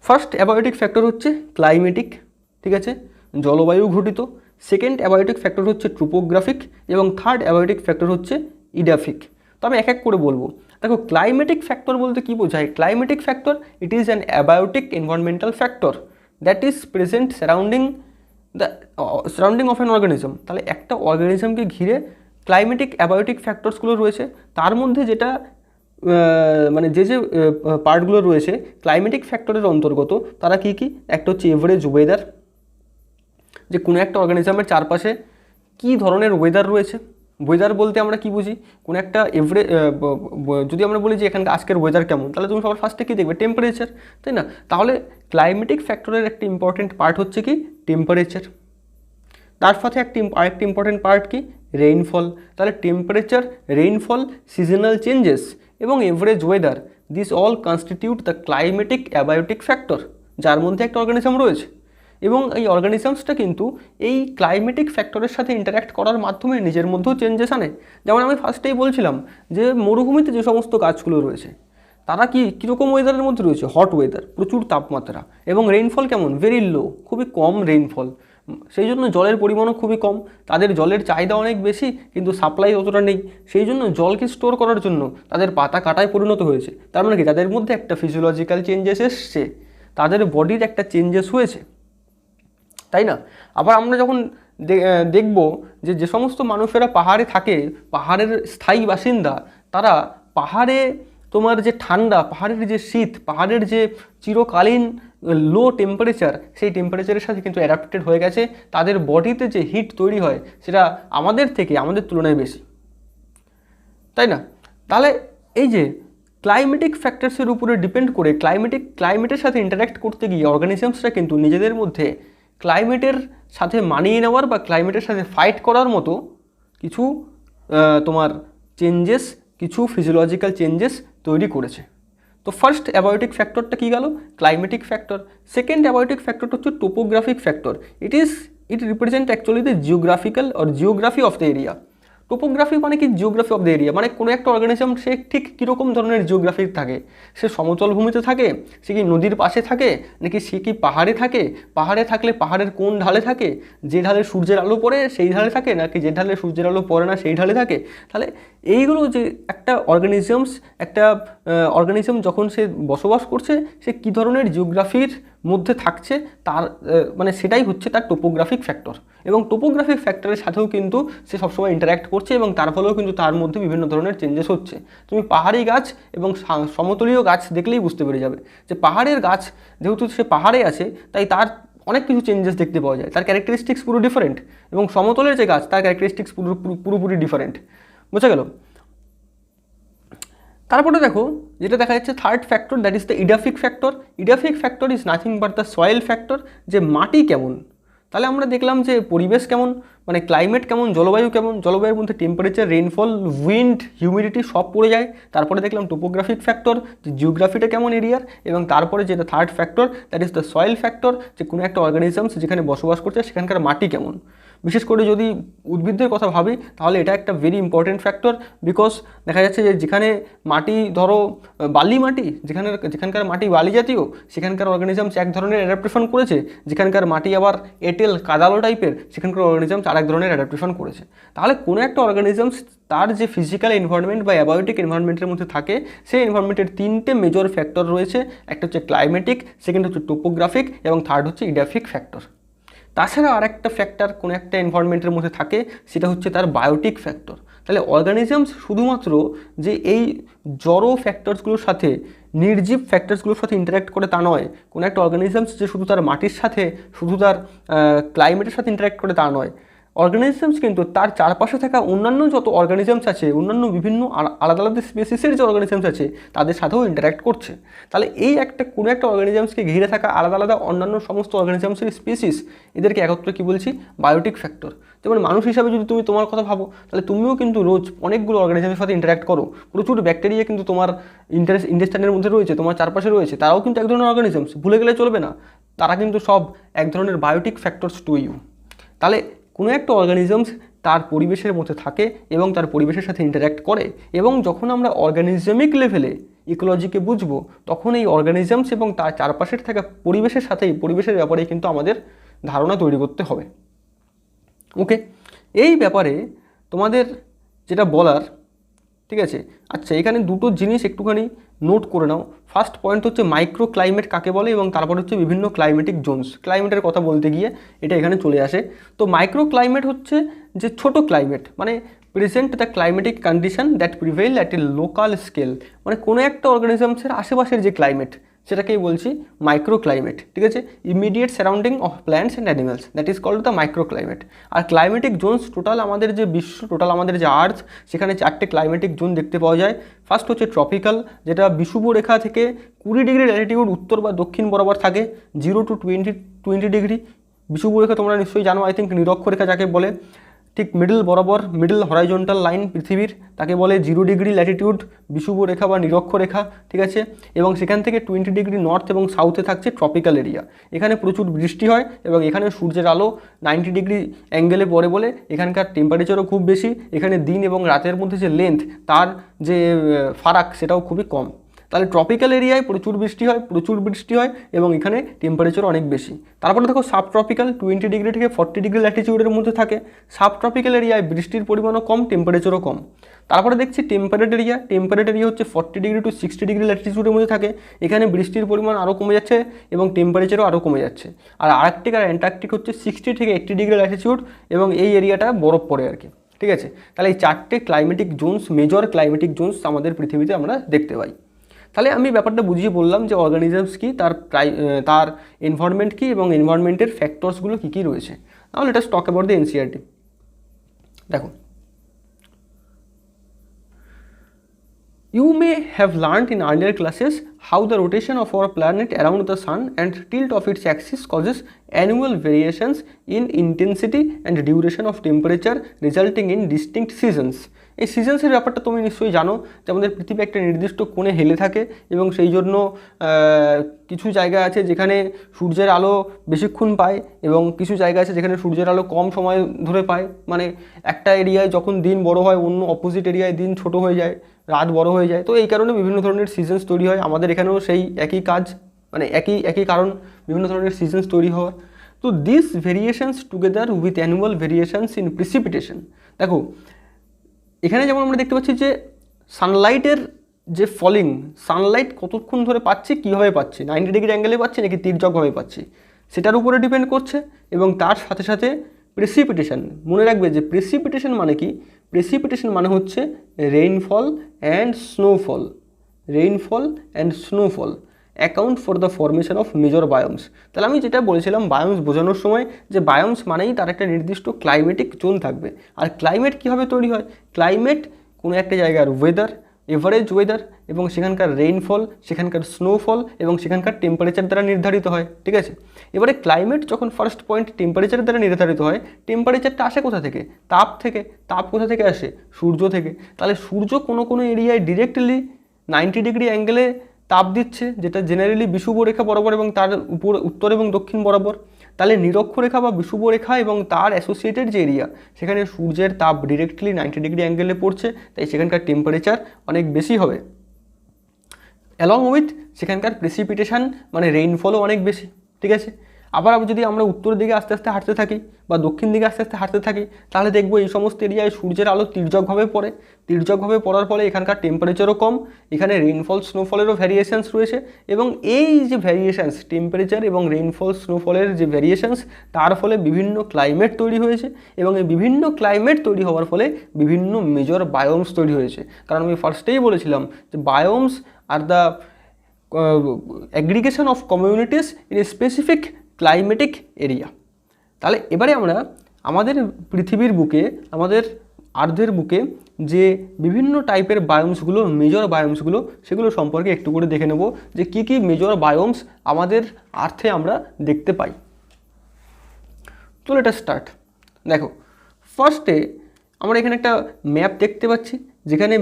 ফার্স্ট অ্যাবায়োটিক ফ্যাক্টর হচ্ছে ক্লাইমেটিক, ঠিক আছে, জলবায়ু ঘটিত। সেকেন্ড অ্যাবায়োটিক ফ্যাক্টর হচ্ছে ট্রোপোগ্রাফিক, এবং থার্ড অ্যাবায়োটিক ফ্যাক্টর হচ্ছে ইডাফিক। তো আমি এক এক করে বলবো। দেখো, ক্লাইমেটিক ফ্যাক্টর বলতে কী বোঝায়? Climatic factor it is an abiotic environmental factor that is present surrounding of an organism. তাহলে একটা অর্গানিজমকে ঘিরে ক্লাইমেটিক অ্যাবায়োটিক ফ্যাক্টরসগুলো রয়েছে, তার মধ্যে যেটা মানে যে পার্টগুলো রয়েছে ক্লাইমেটিক ফ্যাক্টরের অন্তর্গত, তারা কী কী? একটা হচ্ছে এভারেজ ওয়েদার, যে কোনো একটা অর্গানিজমের চারপাশে কী ধরনের ওয়েদার রয়েছে। ওয়েদার বলতে আমরা কি বুঝি? কোনো একটা যদি আমরা বলি যে এখানকার আজকের ওয়েদার কেমন, তাহলে তুমি সবার ফার্স্টে কী দেখবে? টেম্পারেচার, তাই না? তাহলে ক্লাইমেটিক ফ্যাক্টরের একটা ইম্পর্টেন্ট পার্ট হচ্ছে কি? টেম্পারেচার। তার সাথে আরেকটি ইম্পর্টেন্ট পার্ট কি? রেইনফল। তাহলে টেম্পারেচার, রেইনফল, সিজনাল চেঞ্জেস এবং average weather, this all constitute the climatic abiotic factor, যার মধ্যে একটা অর্গানিজম রয়েছে। এবং এই অর্গানিজমসটা কিন্তু এই ক্লাইমেটিক ফ্যাক্টরের সাথে ইন্টারাক্ট করার মাধ্যমে নিজের মধ্যেও চেঞ্জেস আনে। যেমন আমি ফার্স্টেই বলছিলাম যে মরুভূমিতে যে সমস্ত গাছগুলো রয়েছে তারা কীরকম ওয়েদারের মধ্যে রয়েছে? হট ওয়েদার, প্রচুর তাপমাত্রা, এবং রেইনফল কেমন? ভেরি লো, খুবই কম রেইনফল। সেই জন্য জলের পরিমাণও খুবই কম। তাদের জলের চাহিদা অনেক বেশি কিন্তু সাপ্লাই অতটা নেই। সেই জন্য জলকে স্টোর করার জন্য তাদের পাতা কাটায় পরিণত হয়েছে। তার মানে কি? তাদের মধ্যে একটা ফিজিওলজিক্যাল চেঞ্জেস এসছে, তাদের বডির একটা চেঞ্জেস হয়েছে, তাই না? আবার আমরা যখন দেখব যে সমস্ত মানুষেরা পাহাড়ে থাকে, পাহাড়ের স্থায়ী বাসিন্দা, তারা পাহাড়ে তোমার যে ঠান্ডা, পাহাড়ের যে শীত, পাহাড়ের যে চিরকালীন লো টেম্পারেচার, সেই টেম্পারেচারের সাথে কিন্তু অ্যাডাপ্টেড হয়ে গেছে। তাদের বডিতে যে হিট তৈরি হয় সেটা আমাদের তুলনায় বেশি, তাই না? তাহলে এই যে ক্লাইমেটিক ফ্যাক্টরসের উপরে ডিপেন্ড করে ক্লাইমেটের সাথে ইন্টারাক্ট করতে গিয়ে অর্গানিজমসরা কিন্তু নিজেদের মধ্যে ক্লাইমেটের সাথে মানিয়ে নেওয়ার বা ক্লাইমেটের সাথে ফাইট করার মতো কিছু তোমার চেঞ্জেস, কিছু ফিজিওলজিক্যাল চেঞ্জেস তৈরি করেছে। তো ফার্স্ট অ্যাবায়োটিক ফ্যাক্টরটা কী গেল? Climatic factor. সেকেন্ড অ্যাবায়োটিক ফ্যাক্টরটা হচ্ছে topographic factor. It represent actually the geography of the area. Topography মানে কি? জিওগ্রাফি অফ দ্য এরিয়া, মানে কোনো একটা অর্গানিজম সে ঠিক কীরকম ধরনের জিওগ্রাফি থাকে। সে সমতল ভূমিতে থাকে, সে কি নদীর পাশে থাকে, নাকি সে কি পাহাড়ে থাকে? পাহাড়ে থাকলে পাহাড়ের কোন ঢালে থাকে? যে ঢালে সূর্যের আলো পড়ে সেই ঢালে থাকে, নাকি যে ঢালে সূর্যের আলো পড়ে না সেই ঢালে থাকে? তাহলে এইগুলো যে একটা অর্গানিজম যখন সে বসবাস করছে, সে কী ধরনের জিওগ্রাফির মধ্যে থাকছে, তার মানে সেটাই হচ্ছে তার টোপোগ্রাফিক ফ্যাক্টর। এবং টোপোগ্রাফিক ফ্যাক্টরের সাথেও কিন্তু সে সবসময় ইন্টারাক্ট করছে, এবং তার ফলেও কিন্তু তার মধ্যে বিভিন্ন ধরনের চেঞ্জেস হচ্ছে। তুমি পাহাড়ি গাছ এবং সমতলীয় গাছ দেখলেই বুঝতে পেরে যাবে যে পাহাড়ের গাছ যেহেতু সে পাহাড়ে আছে, তাই তার অনেক কিছু চেঞ্জেস দেখতে পাওয়া যায়, তার ক্যারেক্টারিস্টিক্স পুরো ডিফারেন্ট। এবং সমতলের যে গাছ, তার ক্যারেক্টারিস্টিক্স পুরোপুরি ডিফারেন্ট। বোঝা গেল? তারপরে দেখো যেটা দেখা যাচ্ছে third factor, that is the edaphic factor. Edaphic factor is nothing but the soil factor, যে মাটি কেমন। তাহলে আমরা দেখলাম যে পরিবেশ কেমন, মানে ক্লাইমেট কেমন, জলবায়ু কেমন, জলবায়ুর মধ্যে টেম্পারেচার, রেইনফল, উইন্ড, হিউমিডিটি সব পড়ে যায়। তারপরে দেখলাম টোপোগ্রাফিক ফ্যাক্টর, যে জিওগ্রাফিটা কেমন এরিয়ার। এবং তারপরে যেটা third factor, that is the soil factor, যে কোনো একটা অর্গানিজমস যেখানে বসবাস করছে সেখানকার মাটি কেমন। বিশেষ করে যদি উদ্ভিদের কথা ভাবি তাহলে এটা একটা ভেরি ইম্পর্টেন্ট ফ্যাক্টর, বিকজ দেখা যাচ্ছে যে যেখানে মাটি ধরো বালি মাটি, যেখানকার মাটি বালি জাতীয়, সেখানকার অর্গানিজমস এক ধরনের অ্যাডাপ্টেশন করেছে। যেখানকার মাটি আবার এঁটেল কাদালো টাইপের, সেখানকার অর্গানিজমস আরেক ধরনের অ্যাডাপ্টেশন করেছে। তাহলে কোনো একটা অর্গানিজমস তার যে ফিজিক্যাল এনভায়রনমেন্ট বা অ্যাবায়োটিক এনভায়রনমেন্টের মধ্যে থাকে, সেই এনভায়রনমেন্টের তিনটে মেজর ফ্যাক্টর রয়েছে। একটা হচ্ছে ক্লাইমেটিক, সেকেন্ড হচ্ছে টোপোগ্রাফিক, এবং থার্ড হচ্ছে ইডাফিক ফ্যাক্টর। তাছাড়া আরেকটা ফ্যাক্টর কোনো একটা এনভায়রনমেন্টের মধ্যে থাকে, সেটা হচ্ছে তার বায়োটিক ফ্যাক্টর। তাহলে অর্গানিজমস শুধুমাত্র যে এই জড়ো ফ্যাক্টরসগুলোর সাথে, নির্জীব ফ্যাক্টরসগুলোর সাথে ইন্টারাক্ট করে তা নয়। কোনো একটা অর্গানিজমস যে শুধু তার মাটির সাথে, শুধু তার ক্লাইমেটের সাথে ইন্টারাক্ট করে তা নয়। অর্গানিজমস কিন্তু তার চারপাশে থাকা অন্যান্য যত অর্গানিজমস আছে, অন্যান্য বিভিন্ন আলাদা আলাদা স্পেসিসের যে অর্গানিজমস আছে, তাদের সাথেও ইন্টারাক্ট করছে। তাহলে এই কোনো একটা অর্গানিজমসকে ঘিরে থাকা আলাদা আলাদা অন্যান্য সমস্ত অর্গানিজমসের স্পেসিস, এদেরকে একত্রে কী বলছি? Biotic factor. যেমন মানুষ হিসাবে যদি তুমি তোমার কথা ভাবো, তাহলে তুমিও কিন্তু রোজ অনেকগুলো অর্গানিজমের সাথে ইন্টারাক্ট করো। প্রচুর ব্যাকটেরিয়া কিন্তু তোমার ইন্টেস্টাইনের মধ্যে রয়েছে, তোমার চারপাশে রয়েছে, তারাও কিন্তু এক ধরনের অর্গানিজমস, ভুলে গেলে চলবে না। তারা কিন্তু সব এক ধরনের বায়োটিক ফ্যাক্টরস টু ইউ। তাহলে কোনো একটা অর্গানিজমস তার পরিবেশের মধ্যে থাকে এবং তার পরিবেশের সাথে ইন্টারাক্ট করে। এবং যখন আমরা অর্গানিজমিক লেভেলে ইকোলজিকে বুঝবো, তখন এই অর্গানিজমস এবং তার চারপাশের থাকা পরিবেশের সাথেই, পরিবেশের ব্যাপারে কিন্তু আমাদের ধারণা তৈরি করতে হবে। ওকে, এই ব্যাপারে তোমাদের যেটা বলার, ঠিক আছে? আচ্ছা, এখানে দুটো জিনিস একটুখানি নোট করে নাও। ফার্স্ট পয়েন্ট হচ্ছে মাইক্রো ক্লাইমেট কাকে বলে, এবং তারপর হচ্ছে বিভিন্ন ক্লাইমেটিক জোনস। ক্লাইমেটের কথা বলতে গিয়ে এটা এখানে চলে আসে। তো মাইক্রো ক্লাইমেট হচ্ছে যে ছোট ক্লাইমেট, মানে present the climatic condition that prevail at a local scale, মানে কোনো একটা অর্গানিজমসের আশেপাশের যে ক্লাইমেট, সেটাকেই বলছি মাইক্রো ক্লাইমেট। ঠিক আছে? Immediate surrounding of plants and animals, that is called the micro climate. আর ক্লাইমেটিক জোনস, টোটাল আমাদের যে বিশ্ব, টোটাল আমাদের যে আর্থ, সেখানে 4টে ক্লাইমেটিক জোন দেখতে পাওয়া যায়। ফার্স্ট হচ্ছে ট্রপিক্যাল, যেটা বিষুবরেখা থেকে 20 ডিগ্রি ল্যাটিটিউড উত্তর বা দক্ষিণ বরাবর থাকে, 0 to 20 ডিগ্রি। বিষুবরেখা তোমরা নিশ্চয়ই জানো, আই থিঙ্ক নিরক্ষরেখা যাকে বলে। ঠিক মিডল বরাবর, মিডল হরাইজন্টাল লাইন পৃথিবীর, তাকে বলে 0 ডিগ্রি ল্যাটিটিউড বিষুবরেখা বা নিরক্ষরেখা। ঠিক আছে? এবং সেখান থেকে 20 ডিগ্রি নর্থ এবং সাউথে থাকছে ট্রপিক্যাল এরিয়া। এখানে প্রচুর বৃষ্টি হয় এবং এখানে সূর্যের আলো 90 ডিগ্রি অ্যাঙ্গেলে পড়ে বলে এখানকার টেম্পারেচারও খুব বেশি। এখানে দিন এবং রাতের মধ্যে যে লেন্থ, তার যে ফারাক, সেটাও খুবই কম। তাহলে ট্রপিক্যাল এরিয়ায় প্রচুর বৃষ্টি হয় এবং এখানে টেম্পারেচার অনেক বেশি। তারপরে দেখো সাব ট্রপিক্যাল, 20 ডিগ্রি থেকে 40 ডিগ্রি ল্যাটিটিউডের মধ্যে থাকে। সাব ট্রপিক্যাল এরিয়ায় বৃষ্টির পরিমাণও কম, টেম্পারেচারও কম। তারপরে দেখছি টেম্পারেট এরিয়া হচ্ছে 40 ডিগ্রি টু 60 ডিগ্রি ল্যাটিটিউডের মধ্যে থাকে। এখানে বৃষ্টির পরিমাণ আরও কমে যাচ্ছে এবং টেম্পারেচারও আরও কমে যাচ্ছে। আর আর্কটিক আর অ্যান্টার্কটিক হচ্ছে 60 থেকে 80 ডিগ্রি ল্যাটিটিউড এবং এই এরিয়াটা বরফ পড়ে আর কি। ঠিক আছে। তাহলে এই 4টে climatic zones, major climatic zones আমাদের পৃথিবীতে আমরা দেখতে পাই। তাহলে আমি ব্যাপারটা বুঝিয়ে বললাম যে অর্গানিজমস কী, তার এনভায়রনমেন্ট কী এবং এনভায়রনমেন্টের ফ্যাক্টরসগুলো কী কী রয়েছে। Now let us talk about the NCERT. দেখো, you may have learned in earlier classes how the rotation of our planet around the sun and tilt of its axis causes annual variations in intensity and duration of temperature resulting in distinct seasons. এই সিজনসের ব্যাপারটা তুমি নিশ্চয়ই জানো যে আমাদের পৃথিবী একটা নির্দিষ্ট কোণে হেলে থাকে এবং সেই জন্য কিছু জায়গা আছে যেখানে সূর্যের আলো বেশিক্ষণ পায় এবং কিছু জায়গা আছে যেখানে সূর্যের আলো কম সময় ধরে পায়। মানে একটা এরিয়ায় যখন দিন বড় হয়, অন্য অপোজিট এরিয়ায় দিন ছোট হয়ে যায়, রাত বড় হয়ে যায়। তো এই কারণে বিভিন্ন ধরনের সিজনস তৈরি হয়। আমাদের এখানেও সেই একই কাজ, মানে একই কারণ বিভিন্ন ধরনের সিজনস তৈরি হওয়ার। তো this variations together with annual variations in precipitation. দেখো, এখানে যেমন আমরা দেখতে পাচ্ছি যে সানলাইটের যে ফলিং, সানলাইট কতক্ষণ ধরে পাচ্ছি, কীভাবে পাচ্ছি, 90 ডিগ্রি অ্যাঙ্গেলে পাচ্ছি নাকি তির্যকভাবে পাচ্ছি, সেটার উপরে ডিপেন্ড করছে। এবং তার সাথে সাথে প্রেসিপিটেশন, মনে রাখবে যে প্রেসিপিটেশন মানে কি, প্রেসিপিটেশন মানে হচ্ছে rainfall and snowfall, rainfall and snowfall account for the formation of major বায়োমস। তাহলে আমি যেটা বলেছিলাম বায়োমস বোঝানোর সময়, যে বায়োমস মানেই তার একটা নির্দিষ্ট ক্লাইমেটিক জোন থাকবে। আর ক্লাইমেট কীভাবে তৈরি হয়, ক্লাইমেট কোনো একটা জায়গার ওয়েদার, এভারেজ ওয়েদার এবং সেখানকার রেইনফল, সেখানকার স্নোফল এবং সেখানকার টেম্পারেচার দ্বারা নির্ধারিত হয়। ঠিক আছে, এবারে ক্লাইমেট যখন ফার্স্ট পয়েন্ট টেম্পারেচার দ্বারা নির্ধারিত হয়, টেম্পারেচারটা আসে কোথা থেকে, তাপ থেকে। তাপ কোথা থেকে আসে, সূর্য থেকে। তাহলে সূর্য কোনো এরিয়ায় ডিরেক্টলি 90 ডিগ্রি অ্যাঙ্গেলে তাপ দিচ্ছে, যেটা জেনারেলি বিষুব রেখা বরাবর এবং তার উপর উত্তর এবং দক্ষিণ বরাবর। তাহলে নিরক্ষরেখা বা বিষুব রেখা এবং তার অ্যাসোসিয়েটেড যে এরিয়া, সেখানে সূর্যের তাপ ডিরেক্টলি 90 ডিগ্রি অ্যাঙ্গেলে পড়ছে, তাই সেখানকার টেম্পারেচার অনেক বেশি হবে। অ্যালং উইথ সেখানকার প্রেসিপিটেশান মানে রেইনফলও অনেক বেশি। ঠিক আছে, আবার যদি আমরা উত্তরের দিকে আস্তে আস্তে হাঁটতে থাকি বা দক্ষিণ দিকে আস্তে আস্তে হাঁটতে থাকি, তাহলে দেখবো এই সমস্ত এরিয়ায় সূর্যের আলো তির্যকভাবে পড়ে। তির্যকভাবে পড়ার ফলে এখানকার টেম্পারেচারও কম, এখানে রেইনফল স্নোফলেরও ভ্যারিয়েশনস রয়েছে। এবং এই যে ভ্যারিয়েশনস, টেম্পারেচার এবং রেইনফল স্নোফলের যে ভ্যারিয়েশনস, তার ফলে বিভিন্ন ক্লাইমেট তৈরি হয়েছে। এবং এই বিভিন্ন ক্লাইমেট তৈরি হওয়ার ফলে বিভিন্ন মেজর বায়োমস তৈরি হয়েছে। কারণ আমি ফার্স্টেই বলেছিলাম যে বায়োমস are the aggregation of communities in a specific climatic area. তাহলে এবারে আমরা আমাদের পৃথিবীর বুকে, আমাদের আর্থের বুকে যে বিভিন্ন টাইপের বায়োমসগুলো, মেজর বায়োমসগুলো, সেগুলো সম্পর্কে একটু করে দেখে নেব যে কী কী মেজর বায়োমস আমাদের আর্থে আমরা দেখতে পাই। তো লেট আস স্টার্ট। দেখো, ফার্স্টে আমরা এখানে একটা ম্যাপ দেখতে পাচ্ছি যেখানে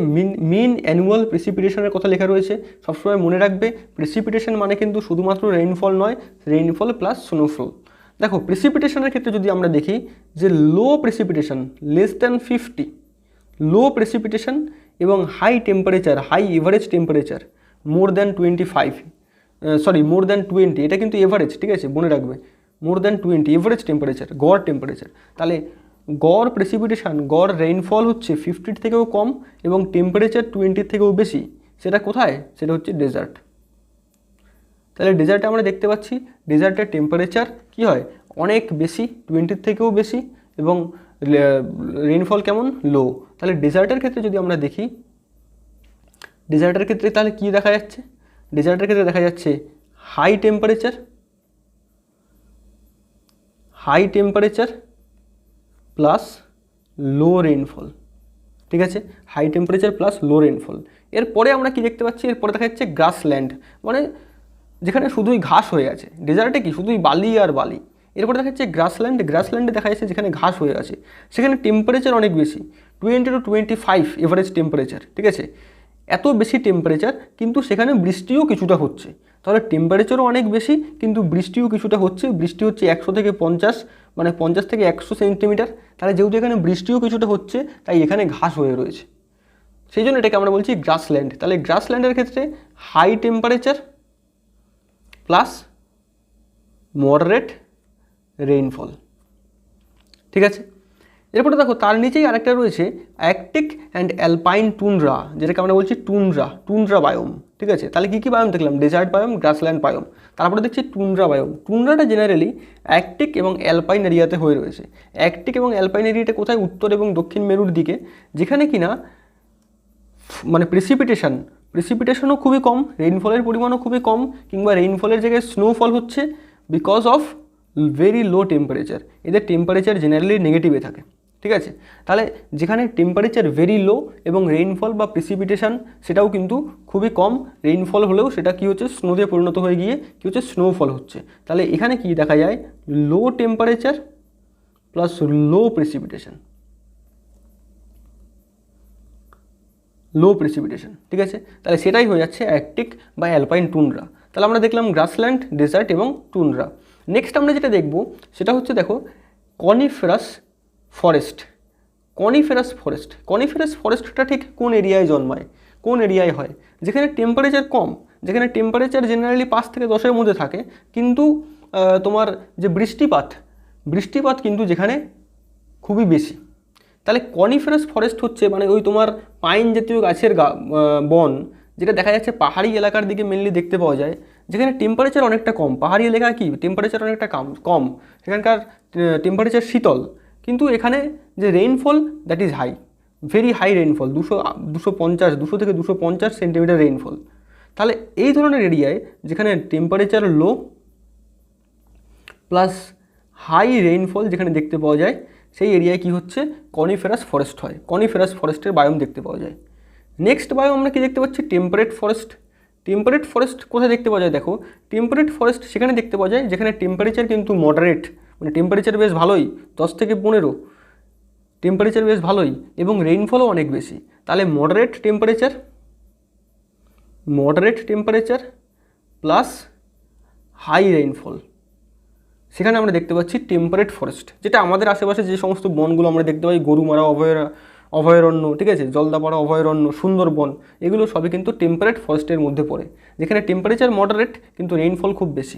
মিন অ্যানুয়াল প্রেসিপিটেশনের কথা লেখা রয়েছে। সবসময় মনে রাখবে প্রেসিপিটেশন মানে কিন্তু শুধুমাত্র রেইনফল নয়, রেইনফল প্লাস স্নোফল। দেখো, প্রেসিপিটেশনের ক্ষেত্রে যদি আমরা দেখি যে low precipitation less than 50, low precipitation এবং high temperature, high average temperature more than 20, এটা কিন্তু এভারেজ। ঠিক আছে, মনে রাখবে মোর দ্যান 20 এভারেজ টেম্পারেচার, গড় টেম্পারেচার। তাহলে গড় প্রেসিপিটেশন, গড় রেইনফল হচ্ছে 50 থেকেও কম এবং টেম্পারেচার 20 থেকেও বেশি। সেটা কোথায়, সেটা হচ্ছে ডেজার্ট। তাহলে ডেজার্টে আমরা দেখতে পাচ্ছি ডেজার্টের টেম্পারেচার কী হয়, অনেক বেশি, 20 থেকেও বেশি, এবং রেইনফল কেমন, লো। তাহলে ডেজার্টের ক্ষেত্রে যদি আমরা দেখি, ডেজার্টের ক্ষেত্রে তাহলে কী দেখা যাচ্ছে, ডেজার্টের ক্ষেত্রে দেখা যাচ্ছে high temperature plus low rainfall. ঠিক আছে, high temperature plus low rainfall. এরপরে আমরা কি দেখতে পাচ্ছি, এরপরে দেখা যাচ্ছে গ্রাসল্যান্ড, মানে যেখানে শুধুই ঘাস হয়ে আছে। ডেজার্টে কি শুধুই বালি আর বালি। এরপরে দেখা যাচ্ছে গ্রাসল্যান্ডে দেখা যাচ্ছে যেখানে ঘাস হয়ে আছে, সেখানে টেম্পারেচার অনেক বেশি, 20 to 25 এভারেজ টেম্পারেচার। ঠিক আছে, এত বেশি টেম্পারেচার কিন্তু সেখানে বৃষ্টিও কিছুটা হচ্ছে। তাহলে টেম্পারেচারও অনেক বেশি কিন্তু বৃষ্টিও কিছুটা হচ্ছে। বৃষ্টি হচ্ছে 100 থেকে 50, মানে 50 থেকে 100 সেন্টিমিটার। তাহলে যেহেতু এখানে বৃষ্টিও কিছুটা হচ্ছে, তাই এখানে ঘাস হয়ে রয়েছে, সেই জন্য এটাকে আমরা বলছি গ্রাসল্যান্ড। তাহলে গ্রাসল্যান্ডের ক্ষেত্রে high temperature plus moderate rainfall. ঠিক আছে, এরপরে দেখো তার নিচেই আরেকটা রয়েছে অ্যার্কটিক অ্যান্ড অ্যালপাইন টুন্ড্রা, যেটাকে আমরা বলছি টুন্ড্রা বায়োম। ঠিক আছে, তাহলে কী কী বায়োম দেখলাম? ডেজার্ট বায়োম, গ্রাসল্যান্ড বায়োম, তারপরে দেখছি টুন্ড্রা বায়োম। টুন্ড্রাটা জেনারেলি অ্যার্কটিক এবং অ্যালপাইন এরিয়াতে হয়ে রয়েছে। অ্যার্কটিক এবং অ্যালপাইন এরিয়াটা কোথায়? উত্তর এবং দক্ষিণ মেরুর দিকে, যেখানে কিনা মানে প্রেসিপিটেশনও খুবই কম, রেইনফলের পরিমাণও খুবই কম, কিংবা রেইনফলের জায়গায় স্নোফল হচ্ছে because of very low temperature. এদের টেম্পারেচার জেনারেলি নেগেটিভে থাকে। ঠিক আছে, তাহলে যেখানে টেম্পারেচার ভেরি লো এবং রেইনফল বা প্রেসিপিটেশন সেটাও কিন্তু খুবই কম, রেইনফল হলেও সেটা কী হচ্ছে? স্নোতে পরিণত হয়ে গিয়ে কী হচ্ছে? স্নোফল হচ্ছে। তাহলে এখানে কি দেখা যায়? লো টেম্পারেচার প্লাস লো প্রেসিপিটেশন, ঠিক আছে, তাহলে সেটাই হয়ে যাচ্ছে অ্যার্কটিক বা অ্যালপাইন টুন্ড্রা। তাহলে আমরা দেখলাম গ্রাসল্যান্ড, ডেজার্ট এবং টুন্ড্রা। নেক্সট আমরা যেটা দেখব সেটা হচ্ছে দেখো কনিফেরাস ফরেস্টটা ঠিক কোন এরিয়ায় জন্মায়, কোন এরিয়ায় হয়? যেখানে টেম্পারেচার কম, যেখানে টেম্পারেচার জেনারেলি 5 থেকে 10-এর মধ্যে থাকে, কিন্তু তোমার যে বৃষ্টিপাত কিন্তু যেখানে খুবই বেশি। তাহলে কনিফেরাস ফরেস্ট হচ্ছে মানে ওই তোমার পাইন জাতীয় গাছের বন, যেটা দেখা যাচ্ছে পাহাড়ি এলাকার দিকে মেনলি দেখতে পাওয়া যায়, যেখানে টেম্পারেচার অনেকটা কম। পাহাড়ি এলাকায় কি টেম্পারেচার অনেকটা কম, সেখানকার টেম্পারেচার শীতল, কিন্তু এখানে যে rainfall that is high, very high rainfall, 200 থেকে 250 সেন্টিমিটার রেইনফল। তাহলে এই ধরনের এরিয়ায় যেখানে টেম্পারেচার লো প্লাস হাই রেইনফল যেখানে দেখতে পাওয়া যায়, সেই এরিয়ায় কি হচ্ছে? কনিফেরাস ফরেস্ট হয়, কনিফেরাস ফরেস্টের বায়োম দেখতে পাওয়া যায়। নেক্সট বায়োম আমরা কি দেখতে পাচ্ছি? টেম্পারেট ফরেস্ট কোথায় দেখতে পাওয়া যায়? দেখো টেম্পারেট ফরেস্ট সেখানে দেখতে পাওয়া যায় যেখানে টেম্পারেচার কিন্তু মডারেট, মানে টেম্পারেচার বেশ ভালোই, 10 থেকে 15 টেম্পারেচার বেশ ভালোই, এবং রেইনফলও অনেক বেশি। তাহলে moderate temperature plus high rainfall, সেখানে আমরা দেখতে পাচ্ছি টেম্পারেট ফরেস্ট। যেটা আমাদের আশেপাশে যে সমস্ত বনগুলো আমরা দেখতে পাই, গরুমারা অভয়ারণ্য, ঠিক আছে, জলদাপাড়া অভয়ারণ্য, সুন্দরবন, এগুলো সবই কিন্তু টেম্পারেট ফরেস্টের মধ্যে পড়ে, যেখানে টেম্পারেচার মডারেট কিন্তু রেইনফল খুব বেশি।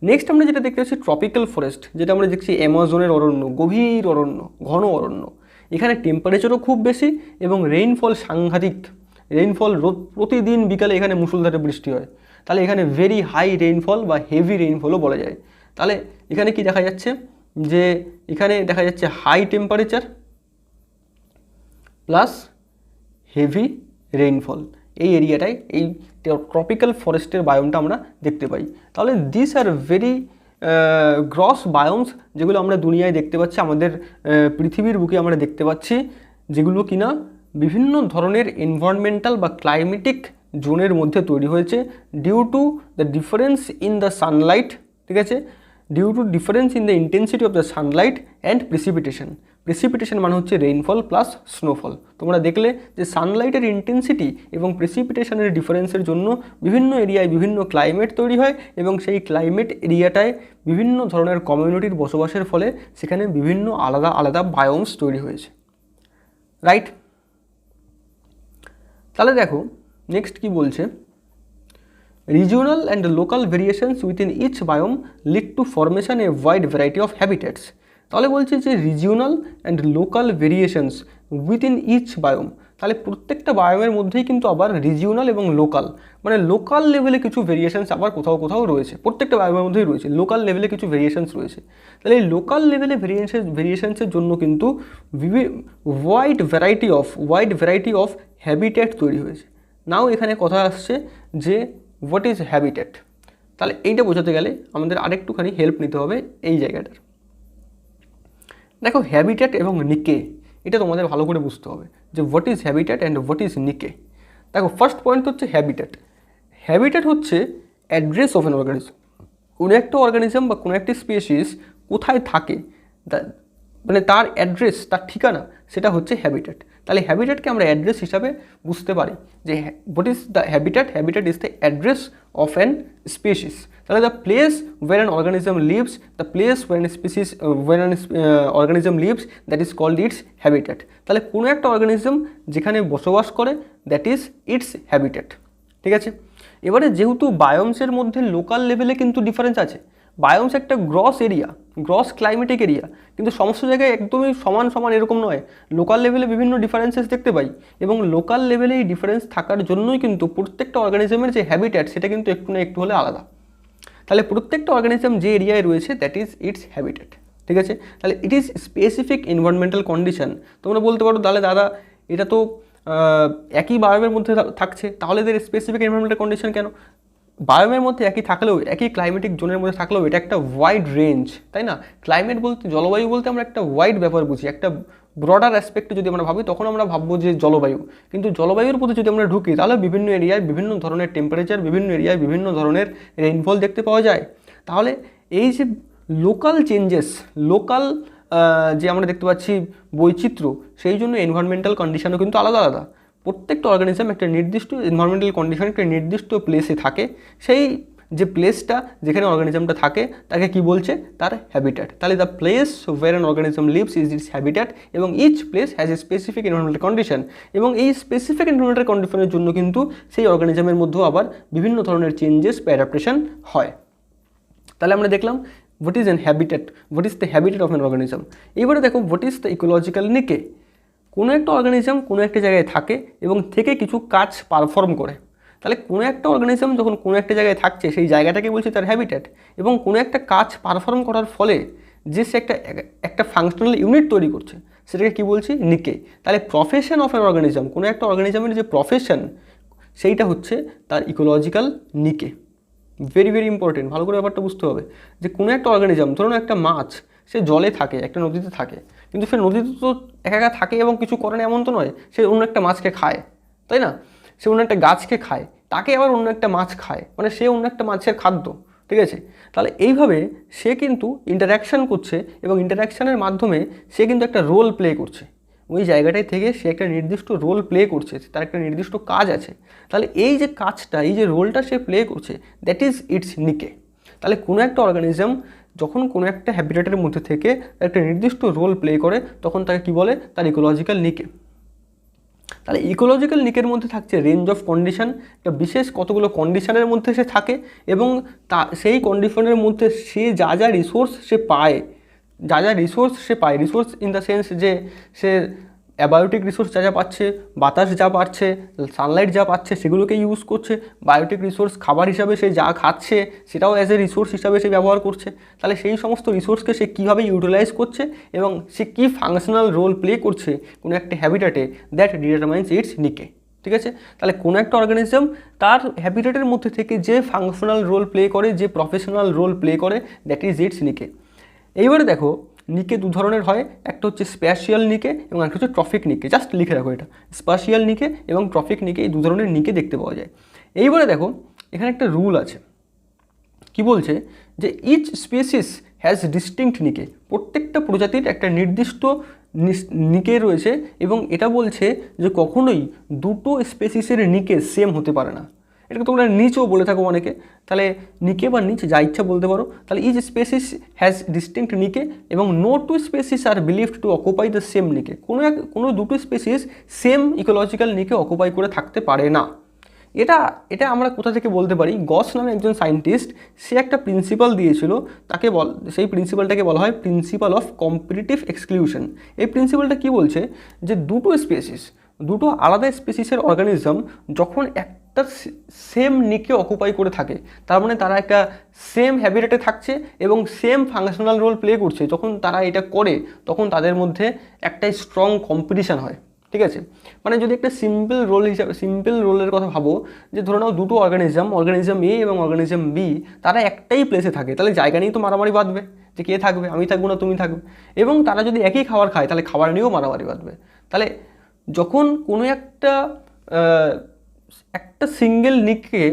নেক্সট আমরা যেটা দেখতে পাচ্ছি ট্রপিক্যাল ফরেস্ট, যেটা আমরা দেখছি অ্যামাজনের অরণ্য, গভীর অরণ্য, ঘন অরণ্য। এখানে টেম্পারেচারও খুব বেশি এবং রেইনফল সাংঘাতিক, রেইনফল প্রতিদিন বিকালে এখানে মুষলধারে বৃষ্টি হয়। তাহলে এখানে ভেরি হাই রেইনফল বা হেভি রেইনফলও বলা যায়। তাহলে এখানে কি দেখা যাচ্ছে? যে এখানে দেখা যাচ্ছে high temperature plus heavy rainfall, এই এরিয়াটায় এই ট্রপিক্যাল ফরেস্টের বায়োমটা আমরা দেখতে পাই। তাহলে দিস আর ভেরি গ্রস বায়োমস, যেগুলো আমরা দুনিয়ায় দেখতে পাচ্ছি, আমাদের পৃথিবীর বুকে আমরা দেখতে পাচ্ছি, যেগুলো কিনা বিভিন্ন ধরনের এনভায়রনমেন্টাল বা ক্লাইমেটিক জোনের মধ্যে তৈরি হয়েছে due to the difference in the sunlight, ঠিক আছে, due to difference in the intensity of the sunlight and precipitation মানে হচ্ছে রেইনফল প্লাস স্নোফল। তোমরা দেখলে যে সানলাইটের ইন্টেন্সিটি এবং প্রেসিপিটেশনের ডিফারেন্সের জন্য বিভিন্ন এরিয়ায় বিভিন্ন ক্লাইমেট তৈরি হয়, এবং সেই ক্লাইমেট এরিয়াটায় বিভিন্ন ধরনের কমিউনিটির বসবাসের ফলে সেখানে বিভিন্ন আলাদা আলাদা বায়োমস তৈরি হয়েছে, রাইট? তাহলে দেখো নেক্সট কি বলছে, regional and local variations within each biome lead to formation a wide variety of habitats। তাহলে বলছে যে regional and local variations within each biome, তাহলে প্রত্যেকটা বায়োমের মধ্যেই কিন্তু আবার রিজিওনাল এবং লোকাল, মানে লোকাল লেভেলে কিছু ভেরিয়েশনস আবার কোথাও রয়েছে, প্রত্যেকটা বায়োমের মধ্যেই রয়েছে লোকাল লেভেলে কিছু ভেরিয়েশনস রয়েছে। তাহলে এই লোকাল লেভেলে ভেরিয়েশনসের জন্য কিন্তু ওয়াইড ভ্যারাইটি অফ হ্যাবিটেট তৈরি হয়েছে। নাও এখানে কথা আসছে যে হোয়াট ইজ হ্যাবিটেট। তাহলে এইটা বোঝাতে গেলে আমাদের আরেকটুখানি হেল্প নিতে হবে এই জায়গাটার। দেখো হ্যাবিটেট এবং নিকে, এটা তোমাদের ভালো করে বুঝতে হবে যে what is habitat and what is নিকে। দেখো ফার্স্ট পয়েন্ট হচ্ছে হ্যাবিটেট হচ্ছে অ্যাড্রেস অফ অ্যান অর্গানিজম। কোনো একটা অর্গানিজম বা কোনো একটি স্পিসিস কোথায় থাকে, মানে তার অ্যাড্রেস, তার ঠিকানা, সেটা হচ্ছে হ্যাবিটেট। তাহলে হ্যাবিটেটকে আমরা অ্যাড্রেস হিসাবে বুঝতে পারি যে what is the habitat is the address of an species. তাহলে the place where an organism lives, organism lives that is called its habitat. তাহলে কোনো একটা অর্গানিজম যেখানে বসবাস করে দ্যাট ইজ ইটস হ্যাবিটেট, ঠিক আছে। এবারে যেহেতু বায়োমসের মধ্যে লোকাল লেভেলে কিন্তু ডিফারেন্স আছে, বায়োমস একটা gross area, gross climatic area, কিন্তু সমস্ত জায়গায় একদমই সমান সমান এরকম নয়, লোকাল লেভেলে বিভিন্ন ডিফারেন্সেস দেখতে পাই, এবং লোকাল লেভেলে এই ডিফারেন্স থাকার জন্যই কিন্তু প্রত্যেকটা অর্গানিজমের যে হ্যাবিট্যাট সেটা কিন্তু একটু না একটু হলে আলাদা। তাহলে প্রত্যেকটা অর্গানিজম যে এরিয়ায় রয়েছে দ্যাট ইজ ইটস হ্যাবিট্যাট, ঠিক আছে। তাহলে it is specific environmental condition. তোমরা বলতে পারো তাহলে দাদা এটা তো একই বায়োমের মধ্যে থাকছে, তাহলে এদের স্পেসিফিক এনভায়রনমেন্টাল কন্ডিশন কেন? বায়োমের মধ্যে একই থাকলেও, একই ক্লাইমেটিক জোনের মধ্যে থাকলেও এটা একটা ওয়াইড রেঞ্জ, তাই না? ক্লাইমেট বলতে, জলবায়ু বলতে আমরা একটা ওয়াইড ব্যাপার বুঝি, একটা ব্রডার অ্যাসপেক্টে যদি আমরা ভাবি তখন আমরা ভাববো যে জলবায়ু, কিন্তু জলবায়ুর প্রতি যদি আমরা ঢুকি তাহলে বিভিন্ন এরিয়ায় বিভিন্ন ধরনের টেম্পারেচার, বিভিন্ন এরিয়ায় বিভিন্ন ধরনের রেইনফল দেখতে পাওয়া যায়। তাহলে এই যে লোকাল চেঞ্জেস, লোকাল যে আমরা দেখতে পাচ্ছি বৈচিত্র্য, সেই জন্য এনভায়রনমেন্টাল কন্ডিশনও কিন্তু আলাদা আলাদা। প্রত্যেকটা অর্গানিজম একটা নির্দিষ্ট এনভায়রনমেন্টাল কন্ডিশন, একটা নির্দিষ্ট প্লেসে থাকে, সেই যে প্লেসটা যেখানে অর্গানিজমটা থাকে তাকে কি বলছে? তার হ্যাবিট্যাট। তাহলে the place where an organism lives is its habitat, এবং each place has a specific environmental condition, এবং এই স্পেসিফিক এনভায়রনমেন্টাল কন্ডিশনের জন্য কিন্তু সেই অর্গানিজমের মধ্যেও আবার বিভিন্ন ধরনের চেঞ্জেস বা অ্যাডাপ্টেশন হয়। তাহলে আমরা দেখলাম what is an habitat, what is the habitat of an organism. এবারে দেখো হোয়াট ইজ দ্য ইকোলজিক্যাল নিকে। কোনো একটা অর্গানিজম কোনো একটা জায়গায় থাকে এবং থেকে কিছু কাজ পারফর্ম করে। তাহলে কোনো একটা অর্গানিজম যখন কোনো একটা জায়গায় থাকছে সেই জায়গাটাকে বলছে তার হ্যাবিট্যাট, এবং কোনো একটা কাজ পারফর্ম করার ফলে যে সে একটা ফাংশনাল ইউনিট তৈরি করছে সেটাকে কি বলছি? নিকে। তাহলে প্রফেশন অফ অ্যান অর্গানিজম, কোনো একটা অর্গানিজমের যে প্রফেশন সেইটা হচ্ছে তার ইকোলজিক্যাল নিকে। ভেরি ভেরি ইম্পর্টেন্ট, ভালো করে ব্যাপারটা বুঝতে হবে যে কোনো একটা অর্গানিজম, ধরুন একটা মাছ, সে জলে থাকে, একটা নদীতে থাকে, কিন্তু সে নদীতে তো একা একা থাকে এবং কিছু করে না এমন তো নয়, সে অন্য একটা মাছকে খায়, তাই না? সে অন্য একটা গাছকে খায়, তাকে আবার অন্য একটা মাছ খায়, মানে সে অন্য একটা মাছের খাদ্য, ঠিক আছে? তাহলে এইভাবে সে কিন্তু ইন্টারাকশান করছে, এবং ইন্টারাকশানের মাধ্যমে সে কিন্তু একটা রোল প্লে করছে। ওই জায়গাটায় থেকে সে একটা নির্দিষ্ট রোল প্লে করছে, তার একটা নির্দিষ্ট কাজ আছে। তাহলে এই যে কাজটা, এই যে রোলটা সে প্লে করছে, দ্যাট ইজ ইটস নিকে। তাহলে কোনো একটা অর্গানিজম যখন কোনো একটা হ্যাবিটেটের মধ্যে থেকে একটা নির্দিষ্ট রোল প্লে করে তখন তাকে কী বলে? তার ইকোলজিক্যাল নিকে। তাহলে ইকোলজিক্যাল নিকের মধ্যে থাকছে রেঞ্জ অফ কন্ডিশন, একটা বিশেষ কতগুলো কন্ডিশনের মধ্যে সে থাকে, এবং সেই কন্ডিশনের মধ্যে সে যা যা রিসোর্স সে পায়, রিসোর্স ইন দ্য সেন্স যে সে অ্যাবায়োটিক রিসোর্স যা যা পাচ্ছে, বাতাস যা পাচ্ছে, সানলাইট যা পাচ্ছে সেগুলোকে ইউজ করছে, বায়োটিক রিসোর্স খাবার হিসাবে সে যা খাচ্ছে সেটাও অ্যাজ এ রিসোর্স হিসাবে সে ব্যবহার করছে। তাহলে সেই সমস্ত রিসোর্সকে সে কীভাবে ইউটিলাইজ করছে এবং সে কী ফাংশনাল রোল প্লে করছে কোনো একটা হ্যাবিটেটে, দ্যাট ডিটারমাইন্স ইটস নিকে, ঠিক আছে? তাহলে কোনো একটা অর্গানিজম তার হ্যাবিটেটের মধ্যে থেকে যে ফাংশনাল রোল প্লে করে, যে প্রফেশনাল রোল প্লে করে, দ্যাট ইজ ইটস নিকে। এইবারে দেখো নিকে দু ধরনের হয়, একটা হচ্ছে স্প্যাশিয়াল নিকে এবং একটা হচ্ছে ট্রফিক নিকে। জাস্ট লিখে রাখো এটা, স্প্যাশিয়াল নিকে এবং ট্রফিক নিকে, এই দু ধরনের নিকে দেখতে পাওয়া যায়। এইবারে দেখো এখানে একটা রুল আছে, কি বলছে যে ইচ স্পেসিস হ্যাজ ডিস্টিংক্ট নিকে, প্রত্যেকটা প্রজাতির একটা নির্দিষ্ট নিকে রয়েছে, এবং এটা বলছে যে কখনোই দুটো স্পেসিসের নিকে সেম হতে পারে না। এটাকে তোমরা নিচও বলে থাকো অনেকে, তাহলে নিকে বা নিচ যা ইচ্ছা বলতে পারো। তাহলে each species has distinct niche এবং no two species are believed to occupy the same niche, কোনো দুটো species same ecological niche occupy করে থাকতে পারে না। এটা আমরা কোথা থেকে বলতে পারি? গস নামে একজন সায়েন্টিস্ট, সে একটা প্রিন্সিপাল দিয়েছিল, সেই প্রিন্সিপালটাকে বলা হয় প্রিন্সিপাল অফ কম্পিটিটিভ এক্সক্লুশন। এই প্রিন্সিপালটা কি বলছে যে দুটো আলাদা স্পেসিসের অর্গানিজম যখন একটা সেম নিকে অকুপাই করে থাকে, তার মানে তারা একটা সেম হ্যাবিটেটে থাকছে এবং সেম ফাংশনাল রোল প্লে করছে, যখন তারা এটা করে তখন তাদের মধ্যে একটা স্ট্রং কম্পিটিশান হয়, ঠিক আছে? মানে যদি একটা সিম্পল রোলের কথা ভাবো, যে ধরে নাও দুটো অর্গানিজম এ এবং অর্গানিজম বি, তারা একটাই প্লেসে থাকে, তাহলে জায়গা নিয়েই তো মারামারি বাঁধবে, যে কে থাকবে, আমি থাকবো না তুমি থাকবে, এবং তারা যদি একই খাবার খায় তাহলে খাবার নিয়েও মারামারি বাঁধবে। তাহলে যখন কোনো একটা সিঙ্গেল নিকে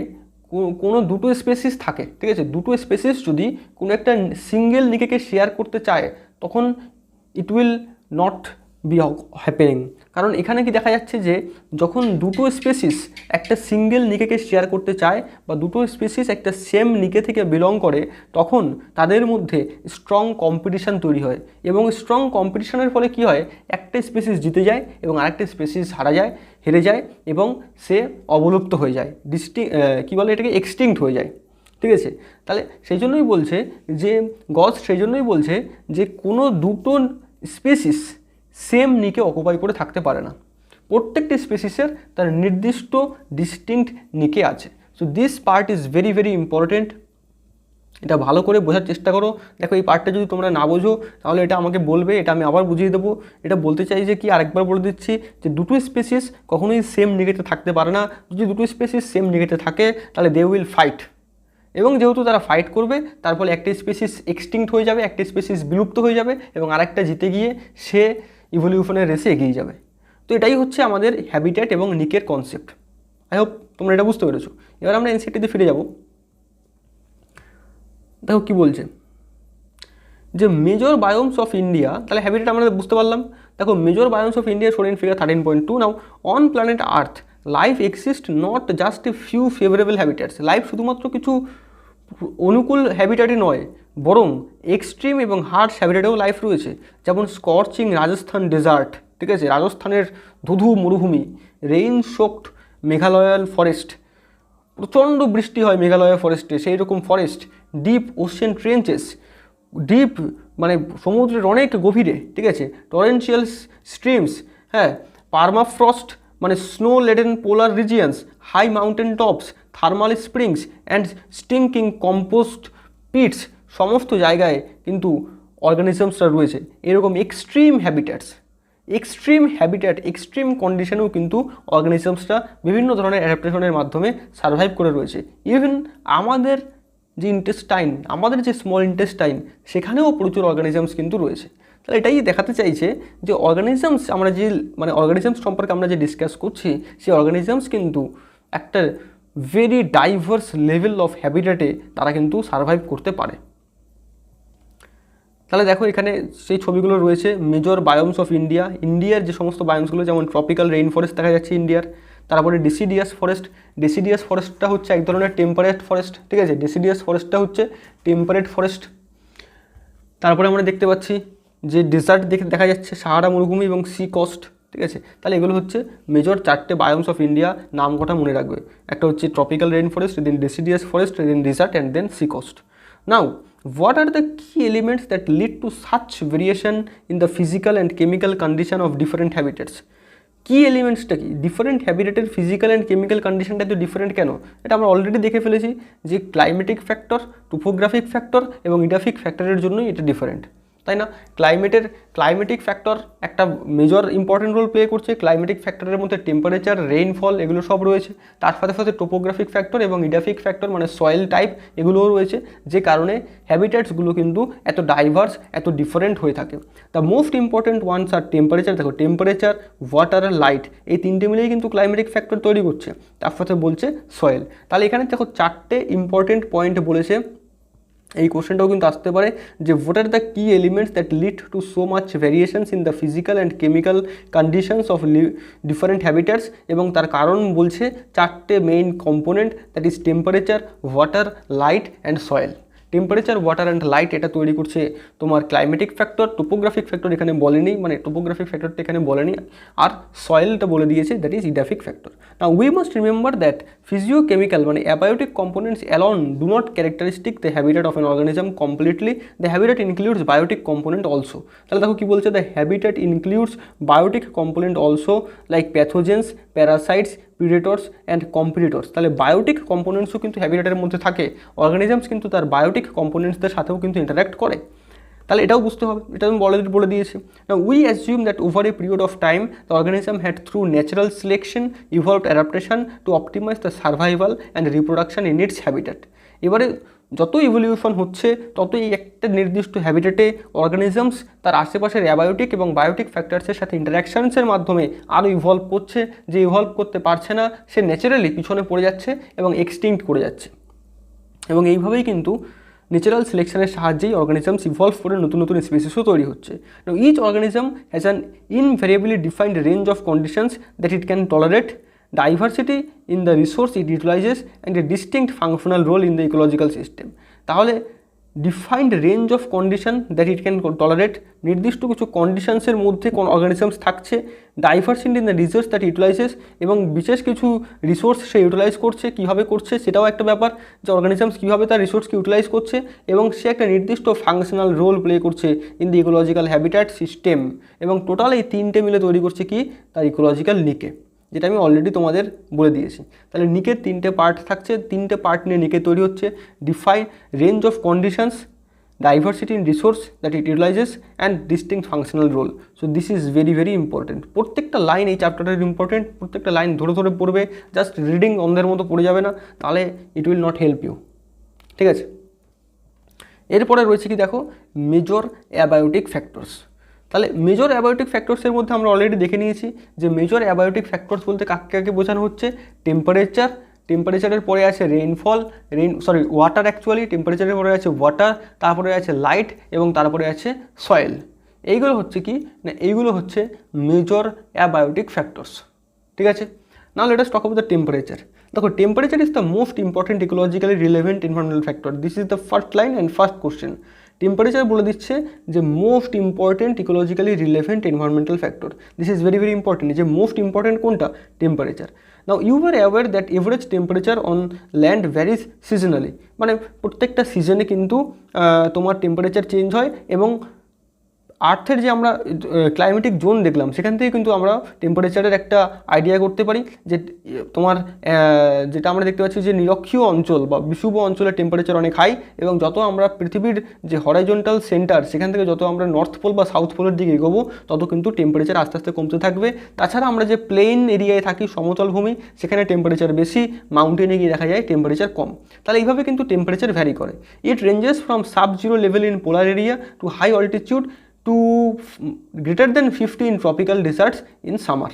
কোনো দুটো স্পেসিস থাকে, ঠিক আছে, দুটো স্পেসিস যদি কোনো একটা সিঙ্গেল নিকেকে শেয়ার করতে চায় তখন it will not be happening. কারণ এখানে কি দেখা যাচ্ছে যে যখন দুটো স্পেসিস একটা সিঙ্গেল নিকেকে শেয়ার করতে চায় বা দুটো স্পেসিস একটা সেম নিকে থেকে বিলং করে, তখন তাদের মধ্যে স্ট্রং কম্পিটিশান তৈরি হয়, এবং স্ট্রং কম্পিটিশানের ফলে কি হয়, একটা স্পেসিস জিতে যায় এবং আরেকটা স্পেসিস হেরে যায় এবং সে অবলুপ্ত হয়ে যায়, কি বলে এটাকে, এক্সটিংক্ট হয়ে যায়। ঠিক আছে। তাহলে সেই জন্যই বলছে যে গস সেই জন্যই বলছে যে কোনো দুটো স্পেসিস সেম নিকে অকুপাই করে থাকতে পারে না, প্রত্যেকটি স্পেসিসের তার নির্দিষ্ট ডিস্টিংক্ট নিকে আছে। So this part is very very important, এটা ভালো করে বোঝার চেষ্টা করো। দেখো এই পার্টটা যদি তোমরা না বোঝো তাহলে এটা আমাকে বলবে, এটা আমি আবার বুঝিয়ে দেবো। এটা বলতে চাই যে কি, আরেকবার বলে দিচ্ছি যে দুটো স্পেসিস কখনোই সেম নিকেতে থাকতে পারে না। যদি দুটো স্পেসিস সেম নিকেতে থাকে তাহলে দে উইল ফাইট, এবং যেহেতু তারা ফাইট করবে তার ফলে একটা স্পেসিস এক্সটিংক্ট হয়ে যাবে, একটা স্পেসিস বিলুপ্ত হয়ে যাবে, এবং আরেকটা জিতে গিয়ে সে ইভলিউশনের রেসে এগিয়ে যাবে। তো এটাই হচ্ছে আমাদের হ্যাবিট্যাট এবং নিকের কনসেপ্ট। আই হোপ তোমরা এটা বুঝতে পেরেছো। এবার আমরা এনসিটিতে ফিরে যাব। দেখো কী বলছে যে মেজর বায়োমস অফ ইন্ডিয়া, তাহলে হ্যাবিটেট আমরা বুঝতে পারলাম। দেখো মেজর বায়োমস অফ ইন্ডিয়া শোন in figure 13.2। Now on planet earth life exist not just a few favourable habitats. Life শুধুমাত্র কিছু অনুকূল হ্যাবিটেটই নয়, বরং এক্সট্রিম এবং হার্শ হ্যাবিটেটেও লাইফ রয়েছে, যেমন স্কর্চিং রাজস্থান ডেজার্ট, ঠিক আছে, রাজস্থানের ধুধু মরুভূমি, রেইন সোকড মেঘালয়াল ফরেস্ট, প্রচণ্ড বৃষ্টি হয় মেঘালয় ফরেস্টে সেই রকম forest, deep ocean trenches, deep মানে সমুদ্রের অনেক গভীরে, ঠিক আছে, টরেন্সিয়াল স্ট্রিমস, হ্যাঁ, পারমাফ্রস্ট মানে snow laden polar regions, high mountain tops, thermal springs and stinking compost pits, সমস্ত জায়গায় কিন্তু অর্গানিজমসরা রয়েছে। এরকম এক্সট্রিম হ্যাবিট্যাট এক্সট্রিম কন্ডিশনেও কিন্তু অর্গানিজমসরা বিভিন্ন ধরনের অ্যাডাপ্টেশনের মাধ্যমে সার্ভাইভ করে রয়েছে। ইভেন আমাদের যে ইন্টেস্টাইন, আমাদের যে স্মল ইন্টেস্টাইন, সেখানেও প্রচুর অর্গানিজমস কিন্তু রয়েছে। তাহলে এটাই দেখাতে চাইছে যে অর্গানিজমস, আমরা যে মানে অর্গানিজমস সম্পর্কে আমরা যে ডিসকাস করছি, সেই অর্গানিজমস কিন্তু একটা ভেরি ডাইভার্স লেভেল অফ হ্যাবিট্যাটে তারা কিন্তু সার্ভাইভ করতে পারে। তাহলে দেখো এখানে সেই ছবিগুলো রয়েছে মেজর বায়োমস অফ ইন্ডিয়া, ইন্ডিয়ার যে সমস্ত বায়োমসগুলো, যেমন ট্রপিক্যাল রেইন ফরেস্ট দেখা যাচ্ছে ইন্ডিয়ার, তারপরে ডিসিডিয়াস ফরেস্টটা হচ্ছে এক ধরনের টেম্পারেট ফরেস্ট, ঠিক আছে, ডিসিডিয়াস ফরেস্টটা হচ্ছে টেম্পারেট ফরেস্ট। তারপরে আমরা দেখতে পাচ্ছি যে ডেজার্ট দেখা যাচ্ছে, সাহারা মরুভূমি এবং সি কোস্ট, ঠিক আছে। তাহলে এগুলো হচ্ছে মেজর 4টে বায়োমস অফ ইন্ডিয়া, নাম কটা মনে রাখবে, একটা হচ্ছে tropical rain forest, then deciduous forest, then desert and then sea coast. Now what are the key elements that lead to such variation in the physical and chemical condition of different habitats? কি এলিমেন্টসটা কি, ডিফারেন্ট হ্যাবিটেটের ফিজিক্যাল অ্যান্ড কেমিক্যাল কন্ডিশনটা তো ডিফারেন্ট কেন, এটা আমরা অলরেডি দেখে ফেলেছি যে ক্লাইমেটিক ফ্যাক্টর, টোপোগ্রাফিক ফ্যাক্টর এবং ইডাফিক ফ্যাক্টরের জন্যই এটা ডিফারেন্ট, তাই না। ক্লাইমেটিক ফ্যাক্টর একটা মেজর ইম্পর্টেন্ট রোল প্লে করছে। ক্লাইমেটিক ফ্যাক্টরের মধ্যে টেম্পারেচার, রেইনফল এগুলো সব রয়েছে, তার সাথে সাথে টোপোগ্রাফিক ফ্যাক্টর এবং ইডাফিক ফ্যাক্টর মানে সয়েল টাইপ এগুলোও রয়েছে, যে কারণে হ্যাবিটেটসগুলো কিন্তু এত ডাইভার্স, এত ডিফারেন্ট হয়ে থাকে। The most important ones are temperature, দেখো টেম্পারেচার, ওয়াটার আর লাইট, এই তিনটে মিলেই কিন্তু ক্লাইমেটিক ফ্যাক্টর তৈরি করছে, তার সাথে বলছে সয়েল। তাহলে এখানে দেখো 4টে ইম্পর্টেন্ট পয়েন্ট বলেছে। এই কোশ্চেনটাও কিন্তু আসতে পারে যে what are the key elements that lead to so much variations in the physical and chemical conditions of different habitats, এবং তার কারণ বলছে 4টে main component, that is temperature, water, light and soil. Temperature, water and light এটা তৈরি করছে তোমার ক্লাইমেটিক ফ্যাক্টর, টোপোগ্রাফিক ফ্যাক্টর এখানে বলেনি, মানে টোপোগ্রাফিক ফ্যাক্টরটা এখানে বলেনি, আর সয়েলটা বলে দিয়েছে, that is edaphic factor. Now we must remember that physiochemical মানে abiotic components alone do not characteristic the habitat of an organism completely, the habitat includes biotic component also. তাহলে দেখো কী বলছে, the habitat includes biotic component also like pathogens, parasites, predators and competitors. তাহলে বায়োটিক কম্পোনেন্টসও কিন্তু হ্যাবিটেটের মধ্যে থাকে, অর্গানিজমস কিন্তু তার বায়োটিক কম্পোনেন্টসদের সাথেও কিন্তু ইন্টারাক্ট করে। তাহলে এটাও বুঝতে হবে, এটা আমি বলে দিয়েছি। Now we assume that over a period of time the organism had through natural selection evolved adaptation to optimize the survival and reproduction in its habitat. এবারে যত ইভলিউশন হচ্ছে ততই একটা নির্দিষ্ট হ্যাবিটেটে অর্গানিজমস তার আশেপাশের অ্যাবায়োটিক এবং বায়োটিক ফ্যাক্টরসের সাথে ইন্টারাকশানসের মাধ্যমে আরও ইভলভ করছে, যে ইভলভ করতে পারছে না সে ন্যাচারালি পিছনে পড়ে যাচ্ছে এবং এক্সটিংক্ট করে যাচ্ছে। এবং এইভাবেই কিন্তু ন্যাচারাল সিলেকশনের সাহায্যেই অর্গানিজমস ইভলভ করে নতুন নতুন স্পিসিসও তৈরি হচ্ছে। Each organism has an invariably defined range of conditions that it can tolerate, diversity in the resource it utilizes and a distinct functional role in the ecological system. তাহলে defined range of condition that it can tolerate, নির্দিষ্ট কিছু কন্ডিশনসের মধ্যে কোন অর্গানিজমস থাকছে, diversity in the resource that utilizes, এবং বিশেষ কিছু রিসোর্স সে ইউটিলাইজ করছে, কীভাবে করছে সেটাও একটা ব্যাপার, যে অর্গানিজমস কীভাবে তার রিসোর্সকে ইউটিলাইজ করছে, এবং সে একটা নির্দিষ্ট ফাংশনাল রোল প্লে করছে in the ecological habitat system, এবং টোটাল এই তিনটে মিলে তৈরি করছে কি তার ইকোলজিক্যাল নিকে, যেটা আমি অলরেডি তোমাদের বলে দিয়েছি। তাহলে নিকের তিনটে পার্ট থাকছে, তিনটে পার্ট নিয়ে নিকে তৈরি হচ্ছে। Define range of conditions, diversity in resource that it utilizes, and distinct functional role. So this is very very important. প্রত্যেকটা লাইন এই চ্যাপ্টারের ইম্পর্টেন্ট, প্রত্যেকটা লাইন ধরে ধরে পড়বে, জাস্ট রিডিং অন্ধের মতো পড়ে যাবে না, তাহলে it will not help you. ঠিক আছে, এরপরে রয়েছে কি দেখো, মেজর অ্যাবায়োটিক ফ্যাক্টরস। তাহলে মেজর অ্যাবায়োটিক ফ্যাক্টরসের মধ্যে আমরা অলরেডি দেখে নিয়েছি যে মেজর অ্যাবায়োটিক ফ্যাক্টরস বলতে কাকে কাকে বোঝানো হচ্ছে। টেম্পারেচার, টেম্পারেচারের পরে আছে রেইনফল, ওয়াটার, অ্যাকচুয়ালি টেম্পারেচারের পরে আছে ওয়াটার, তারপরে আছে লাইট, এবং তারপরে আছে সয়েল। এইগুলো হচ্ছে কি না, এইগুলো হচ্ছে মেজর অ্যাবায়োটিক ফ্যাক্টরস। ঠিক আছে, now let us talk about the temperature. দেখো, temperature is the most important ecologically relevant environmental factor. This is the first line and first question. Temperature বলে দিচ্ছে যে most important ecologically relevant environmental factor. This is very very important, যে মোস্ট ইম্পর্টেন্ট কোনটা, temperature. Now you are aware that average temperature on land varies seasonally, মানে প্রত্যেকটা সিজনে কিন্তু তোমার টেম্পারেচার চেঞ্জ হয়, এবং আর্থের যে আমরা ক্লাইমেটিক জোন দেখলাম সেখান থেকে কিন্তু আমরা টেম্পারেচারের একটা আইডিয়া করতে পারি, যে তোমার যেটা আমরা দেখতে পাচ্ছি যে নিরক্ষীয় অঞ্চল বা বিষুব অঞ্চলের টেম্পারেচার অনেক হাই, এবং যত আমরা পৃথিবীর যে হরাইজন্টাল সেন্টার সেখান থেকে যত আমরা নর্থ পোল বা সাউথ পোলের দিকে এগোবো তত কিন্তু টেম্পারেচার আস্তে আস্তে কমতে থাকবে। তাছাড়া আমরা যে প্লেন এরিয়ায় থাকি, সমতল ভূমি, সেখানে টেম্পারেচার বেশি, মাউন্টেনে গিয়ে দেখা যায় টেম্পারেচার কম। তাহলে এইভাবে কিন্তু টেম্পারেচার ভ্যারি করে। It ranges from sub zero level in polar area to high altitude to greater than 50 in tropical deserts in summer.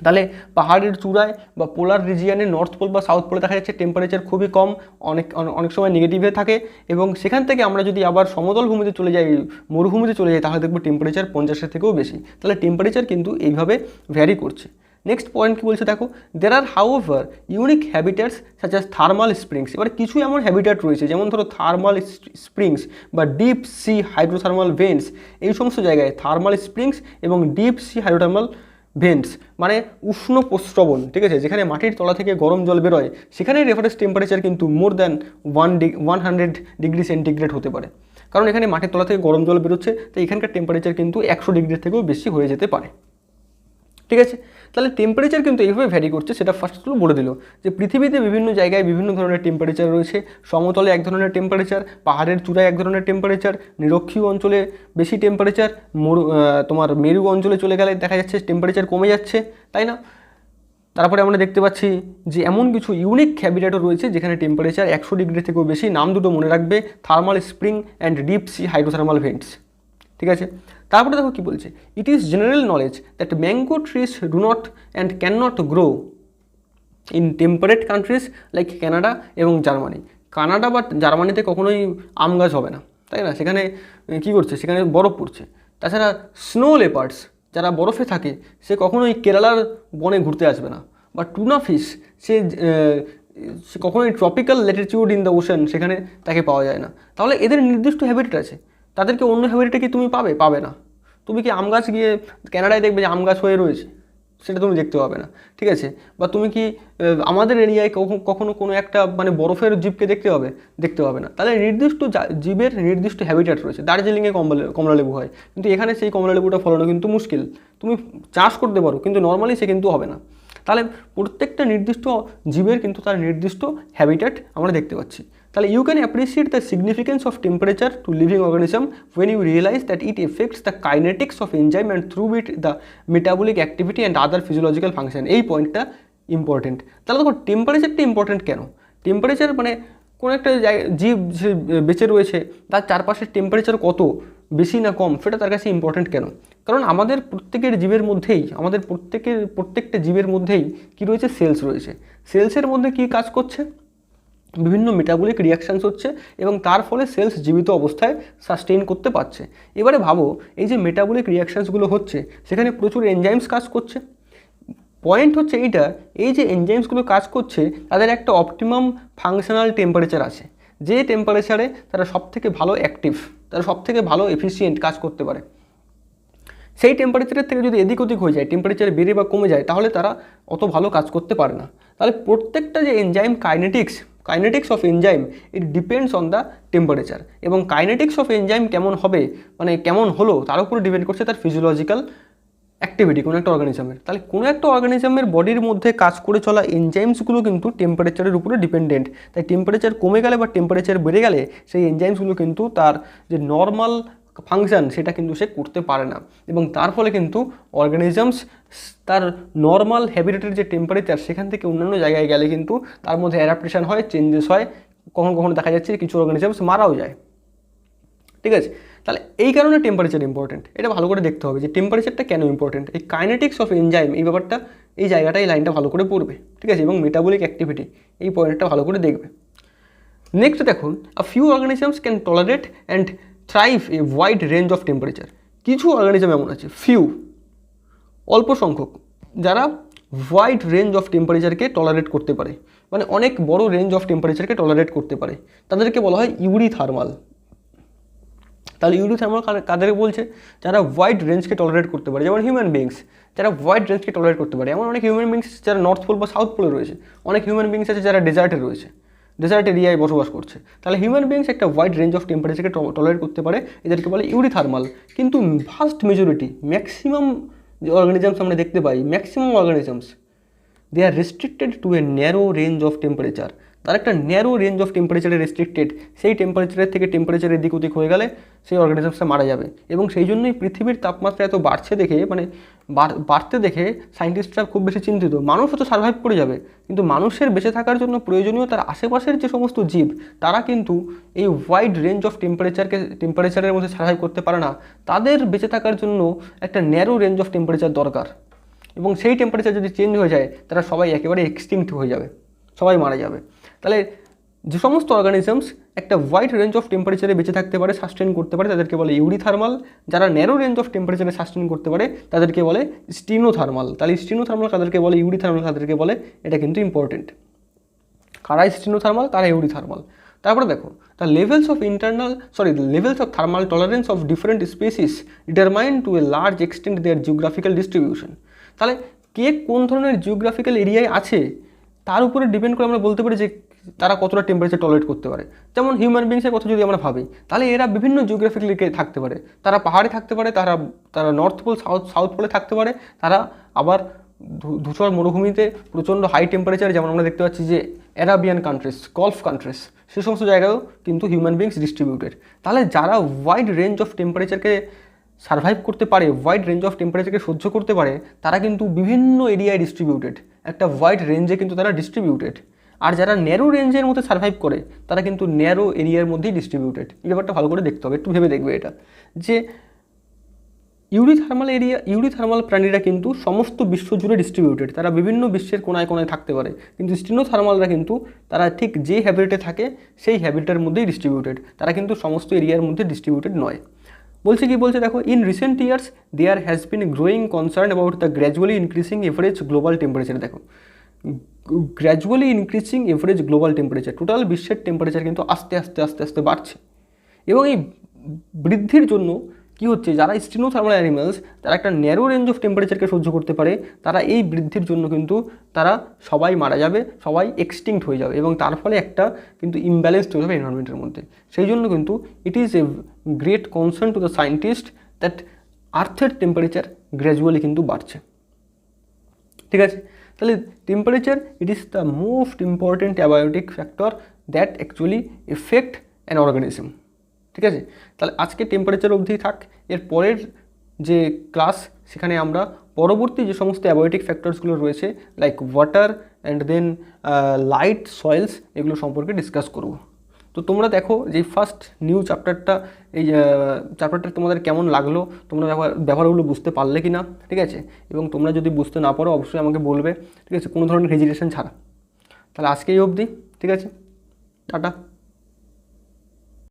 তাহলে পাহাড়ের চূড়ায় বা পোলার রিজিয়ানে, নর্থ পোল বা সাউথ পোলে দেখা যাচ্ছে টেম্পারেচার খুবই কম, অনেক সময় নেগেটিভে থাকে, এবং সেখান থেকে আমরা যদি আবার সমতল ভূমিতে চলে যাই, মরুভূমিতে চলে যাই, তাহলে দেখবো টেম্পারেচার 50-এর থেকেও বেশি। তাহলে টেম্পারেচার কিন্তু এইভাবে ভ্যারি করছে। নেক্সট পয়েন্ট কী বলছে দেখো, there are however unique habitats such as thermal springs. এবার কিছু এমন হ্যাবিট্যাট রয়েছে, যেমন ধরো থার্মাল স্প্রিংস বা ডিপ সি হাইড্রোথার্মাল ভেন্টস। এই সমস্ত জায়গায় থার্মাল স্প্রিংস এবং ডিপ সি হাইড্রোথার্মাল ভেন্টস মানে উষ্ণ প্রস্রবণ, ঠিক আছে, যেখানে মাটির তলা থেকে গরম জল বেরোয়, সেখানে রেফারেন্স টেম্পারেচার কিন্তু মোর দ্যান 100 ডিগ্রি সেন্টিগ্রেড হতে পারে, কারণ এখানে মাটির তলা থেকে গরম জল বেরোচ্ছে, তো এখানকার টেম্পারেচার কিন্তু 100 ডিগ্রির থেকেও বেশি হয়ে যেতে পারে। ঠিক আছে, তাহলে টেম্পারেচার কিন্তু এইভাবে ভ্যারি করছে, সেটা ফার্স্টগুলো বলে দিল যে পৃথিবীতে বিভিন্ন জায়গায় বিভিন্ন ধরনের টেম্পারেচার রয়েছে। সমতলে এক ধরনের টেম্পারেচার, পাহাড়ের চূড়ায় এক ধরনের টেম্পারেচার, নিরক্ষীয় অঞ্চলে বেশি টেম্পারেচার, তোমার মেরু অঞ্চলে চলে গেলে দেখা যাচ্ছে টেম্পারেচার কমে যাচ্ছে, তাই না? তারপরে আমরা দেখতে পাচ্ছি যে এমন কিছু ইউনিক হ্যাবিট্যাটও রয়েছে যেখানে টেম্পারেচার 100 ডিগ্রি থেকেও বেশি। নাম দুটো মনে রাখবে, thermal spring and deep sea hydrothermal vents. ঠিক আছে, তারপরে দেখো কী বলছে, it is general knowledge that mango trees do not and can not grow in temperate countries like Canada এবং জার্মানি। কানাডা বা জার্মানিতে কখনোই আম গাছ হবে না, তাই না? সেখানে কী করছে, সেখানে বরফ পড়ছে। তাছাড়া স্নো লেপার্ডস যারা বরফে থাকে সে কখনোই কেরালার বনে ঘুরতে আসবে না, বা টুনা ফিশ সে কখনোই tropical Latitude in the ocean সেখানে তাকে পাওয়া যায় না। তাহলে এদের নির্দিষ্ট হ্যাবিটেট আছে, তাদেরকে অন্য হ্যাবিটেটে কি তুমি পাবে না। তুমি কি আম গাছ গিয়ে কানাডায় দেখবে যে আম গাছ হয়ে রয়েছে, সেটা তুমি দেখতে পাবে না, ঠিক আছে? বা তুমি কি আমাদের এরিয়ায় কখনো কোনো একটা মানে বরফের জীবকে দেখতে পাবে না। তাহলে নির্দিষ্ট জীবের নির্দিষ্ট হ্যাবিটেট রয়েছে। দার্জিলিংয়ে কমলালেবু হয়, কিন্তু এখানে সেই কমলালেবুটা ফলানো কিন্তু মুশকিল। তুমি চাষ করতে পারো, কিন্তু নর্মালি সে কিন্তু হবে না। তাহলে প্রত্যেকটা নির্দিষ্ট জীবের কিন্তু তার নির্দিষ্ট হ্যাবিটেট আমরা দেখতে পাচ্ছি। তাহলে you can appreciate the significance of temperature to living organism when you realise that it affects the kinetics of enzyme and through it the metabolic activity and other physiological function. এই পয়েন্টটা ইম্পর্টেন্ট। তাহলে দেখো টেম্পারেচারটা ইম্পর্টেন্ট কেন? টেম্পারেচার মানে কোনো একটা জীব যে বেঁচে রয়েছে তার চারপাশের টেম্পারেচার কত বেশি না কম, সেটা তার কাছে ইম্পর্টেন্ট কেন? কারণ আমাদের প্রত্যেকের জীবের মধ্যেই, আমাদের প্রত্যেকটা জীবের মধ্যেই কী রয়েছে, সেলস রয়েছে। সেলসের মধ্যে কী কাজ করছে, বিভিন্ন মেটাবলিক রিয়াকশানস হচ্ছে, এবং তার ফলে সেলস জীবিত অবস্থায় সাস্টেইন করতে পারছে। এবারে ভাবো, এই যে মেটাবলিক রিয়াকশানসগুলো হচ্ছে সেখানে প্রচুর এনজাইমস কাজ করছে। পয়েন্ট হচ্ছে এইটা, এই যে এনজাইমসগুলো কাজ করছে তাদের একটা অপটিমাম ফাংশনাল টেম্পারেচার আছে, যে টেম্পারেচারে তারা সবথেকে ভালো অ্যাক্টিভ, তারা সবথেকে ভালো এফিসিয়েন্ট কাজ করতে পারে, সেই টেম্পারেচারের থেকে যদি এদিক ওদিক হয়ে যায়, টেম্পারেচার বেড়ে বা কমে যায়, তাহলে তারা অত ভালো কাজ করতে পারে না। তাহলে প্রত্যেকটা যে enzyme kinetics of enzyme it depends on the temperature, এবং কাইনেটিক্স অফ এনজাইম কেমন হবে, মানে কেমন হলো, তার উপরে ডিপেন্ড করছে তার ফিজিওলজিক্যাল অ্যাক্টিভিটি কোনো একটা অর্গানিজমের। তাহলে কোনো একটা অর্গানিজমের বডির মধ্যে কাজ করে চলা এনজাইমসগুলো কিন্তু টেম্পারেচারের উপরে ডিপেন্ডেন্ট। তাই টেম্পারেচার কমে গেলে বা টেম্পারেচার বেড়ে গেলে সেই এনজাইমসগুলো কিন্তু তার যে নর্মাল ফাংশন সেটা কিন্তু সে করতে পারে না, এবং তার ফলে কিন্তু অর্গানিজমস তার নর্মাল হ্যাবিটেটের যে টেম্পারেচার সেখান থেকে অন্যান্য জায়গায় গেলে কিন্তু তার মধ্যে অ্যাডাপ্টেশন হয়, চেঞ্জেস হয়, কখনো কখনো দেখা যাচ্ছে কিছু অর্গানিজমস মারাও যায়। ঠিক আছে, তাহলে এই কারণে টেম্পারেচার ইম্পর্টেন্ট। এটা ভালো করে দেখতে হবে যে টেম্পারেচারটা কেন ইম্পর্টেন্ট। এই কাইনেটিক্স অফ এনজাইম এই ব্যাপারটা, এই জায়গাটা, এই লাইনটা ভালো করে পড়বে। ঠিক আছে, এবং মেটাবলিক অ্যাক্টিভিটি এই পয়েন্টটা ভালো করে দেখবে। নেক্সট দেখুন, a few organisms can tolerate and thrive a wide range of temperature. কিছু অর্গানিজম এমন আছে, ফিউ, অল্প সংখ্যক, যারা ওয়াইড রেঞ্জ অফ টেম্পারেচারকে টলারেট করতে পারে, মানে অনেক বড় রেঞ্জ অফ টেম্পারেচারকে টলারেট করতে পারে, তাদেরকে বলা হয় ইউরিথার্মাল। তাহলে ইউরিথার্মাল কাদেরকে বলছে? যারা ওয়াইড রেঞ্জকে টলারেট করতে পারে, যেমন হিউম্যান বিংস যারা ওয়াইড রেঞ্জকে টলারেট করতে পারে। এমন অনেক হিউম্যান বিংস যারা নর্থ পোল বা সাউথ পোলে রয়েছে, অনেক হিউম্যান বিংস আছে যারা ডেজার্টে রয়েছে, ডেজার্ট এরিয়ায় বসবাস করছে। তাহলে হিউম্যান বিংস একটা ওয়াইড রেঞ্জ অফ টেম্পারেচারকে টলারেট করতে পারে, এদেরকে বলে ইউরিথার্মাল। কিন্তু ভাস্ট মেজরিটি, ম্যাক্সিমাম যে অর্গানিজমস আমরা দেখতে পাই, maximum organisms they are restricted to a narrow range of temperature. তার একটা ন্যারো রেঞ্জ অফ টেম্পারেচারে রেস্ট্রিক্টেড, সেই টেম্পারেচারের থেকে টেম্পারেচারের দিক ওদিক হয়ে গেলে সেই অর্গানিজমসটা মারা যাবে। এবং সেই জন্যই পৃথিবীর তাপমাত্রা এত বাড়ছে দেখে, মানে বাড়তে দেখে সায়েন্টিস্টরা খুব বেশি চিন্তিত। মানুষও তো সার্ভাইভ করে যাবে, কিন্তু মানুষের বেঁচে থাকার জন্য প্রয়োজনীয় তার আশেপাশের যে সমস্ত জীব, তারা কিন্তু এই ওয়াইড রেঞ্জ অফ টেম্পারেচারের মধ্যে সার্ভাইভ করতে পারে না। তাদের বেঁচে থাকার জন্য একটা ন্যারো রেঞ্জ অফ টেম্পারেচার দরকার, এবং সেই টেম্পারেচার যদি চেঞ্জ হয়ে যায়, তারা সবাই একেবারে এক্সটিংক্ট হয়ে যাবে, সবাই মারা যাবে। তাহলে যে সমস্ত অর্গানিজমস একটা ওয়াইড রেঞ্জ অফ টেম্পারেচারে বেঁচে থাকতে পারে, সাস্টেন করতে পারে, তাদেরকে বলে ইউরিথার্মাল। যারা ন্যারো রেঞ্জ অফ টেম্পারেচারে সাস্টেন করতে পারে, তাদেরকে বলে স্টিনোথার্মাল। তাহলে স্টিনোথার্মাল কাদেরকে বলে, ইউরিথার্মাল কাদেরকে বলে, এটা কিন্তু ইম্পর্টেন্ট। কারা স্টিনোথার্মাল, কারা ইউরিথার্মাল। তারপরে দেখো, the levels of thermal tolerance of different species determine to a large extent their geographical distribution. তাহলে কে কোন ধরনের জিওগ্রাফিক্যাল এরিয়ায় আছে তার উপরে ডিপেন্ড করে আমরা বলতে পারি যে তারা কতটা টেম্পারেচার টলারেট করতে পারে। যেমন হিউম্যান বিংসের কথা যদি আমরা ভাবি, তাহলে এরা বিভিন্ন জিওগ্রাফিক্যাল এরিয়ায় থাকতে পারে। তারা পাহাড়ে থাকতে পারে, তারা নর্থ পোল সাউথ পোলে থাকতে পারে, তারা আবার ধূসর মরুভূমিতে প্রচণ্ড হাই টেম্পারেচার, যেমন আমরা দেখতে পাচ্ছি যে অ্যারাবিয়ান কান্ট্রিজ, গলফ কান্ট্রিজ, সে সমস্ত জায়গায়ও কিন্তু হিউম্যান বিংস ডিস্ট্রিবিউটেড। তাহলে যারা ওয়াইড রেঞ্জ অফ টেম্পারেচারকে সার্ভাইভ করতে পারে, ওয়াইড রেঞ্জ অফ টেম্পারেচারকে সহ্য করতে পারে, তারা কিন্তু বিভিন্ন এরিয়ায় ডিস্ট্রিবিউটেড, একটা ওয়াইড রেঞ্জে কিন্তু তারা ডিস্ট্রিবিউটেড। আর যারা ন্যারো রেঞ্জের মধ্যে সার্ভাইভ করে, তারা কিন্তু ন্যারো এরিয়ার মধ্যেই ডিস্ট্রিবিউটেড। এই ব্যাপারটা ভালো করে দেখতে হবে, একটু ভেবে দেখবে এটা, যে ইউরিথার্মাল প্রাণীরা কিন্তু সমস্ত বিশ্ব জুড়ে ডিস্ট্রিবিউটেড, তারা বিভিন্ন বিশ্বের কোনায় কোনায় থাকতে পারে। কিন্তু স্টিনোথার্মালরা কিন্তু তারা ঠিক যে হ্যাবিটেটে থাকে সেই হ্যাবিটেটের মধ্যেই ডিস্ট্রিবিউটেড, তারা কিন্তু সমস্ত এরিয়ার মধ্যে ডিস্ট্রিবিউটেড নয়। বলছে কি বলছে দেখো, in recent years there has been growing concern about the gradually increasing average global temperature. দেখো, gradually increasing average global temperature, total বিশ্বের টেম্পারেচার কিন্তু আস্তে আস্তে আস্তে আস্তে বাড়ছে। এবং এই বৃদ্ধির জন্য কী হচ্ছে, যারা স্টিনোথার্মাল অ্যানিমালস, তারা একটা ন্যারো রেঞ্জ অফ টেম্পারেচারকে সহ্য করতে পারে, তারা এই বৃদ্ধির জন্য কিন্তু তারা সবাই মারা যাবে, সবাই এক্সটিংক্ট হয়ে যাবে, এবং তার ফলে একটা কিন্তু ইমব্যালেন্স তৈরি হবে এনভায়রনমেন্টের মধ্যে। সেই জন্য কিন্তু it is a great concern to the scientist that আর্থের টেম্পারেচার গ্র্যাজুয়ালি কিন্তু বাড়ছে। ঠিক আছে, তাহলে temperature it is the most important abiotic factor that actually effect an organism. ঠিক আছে, তাহলে আজকে টেম্পারেচার অবধি থাক। এর পরের যে ক্লাস, সেখানে আমরা পরবর্তী যে সমস্ত অ্যাবায়োটিক ফ্যাক্টরসগুলো রয়েছে, like water and then light, soils, এগুলো সম্পর্কে ডিসকাস করব। তো তোমরা দেখো যে ফার্স্ট নিউ চ্যাপ্টারটা, এই চ্যাপ্টারটা তোমাদের কেমন লাগলো, তোমরা ব্যবহারগুলো বুঝতে পারলে কি না। ঠিক আছে, এবং তোমরা যদি বুঝতে না পারো অবশ্যই আমাকে বলবে। ঠিক আছে, কোনো ধরনের হেজিটেশন ছাড়া। তাহলে আজকে এই অবধি। ঠিক আছে, টাটা।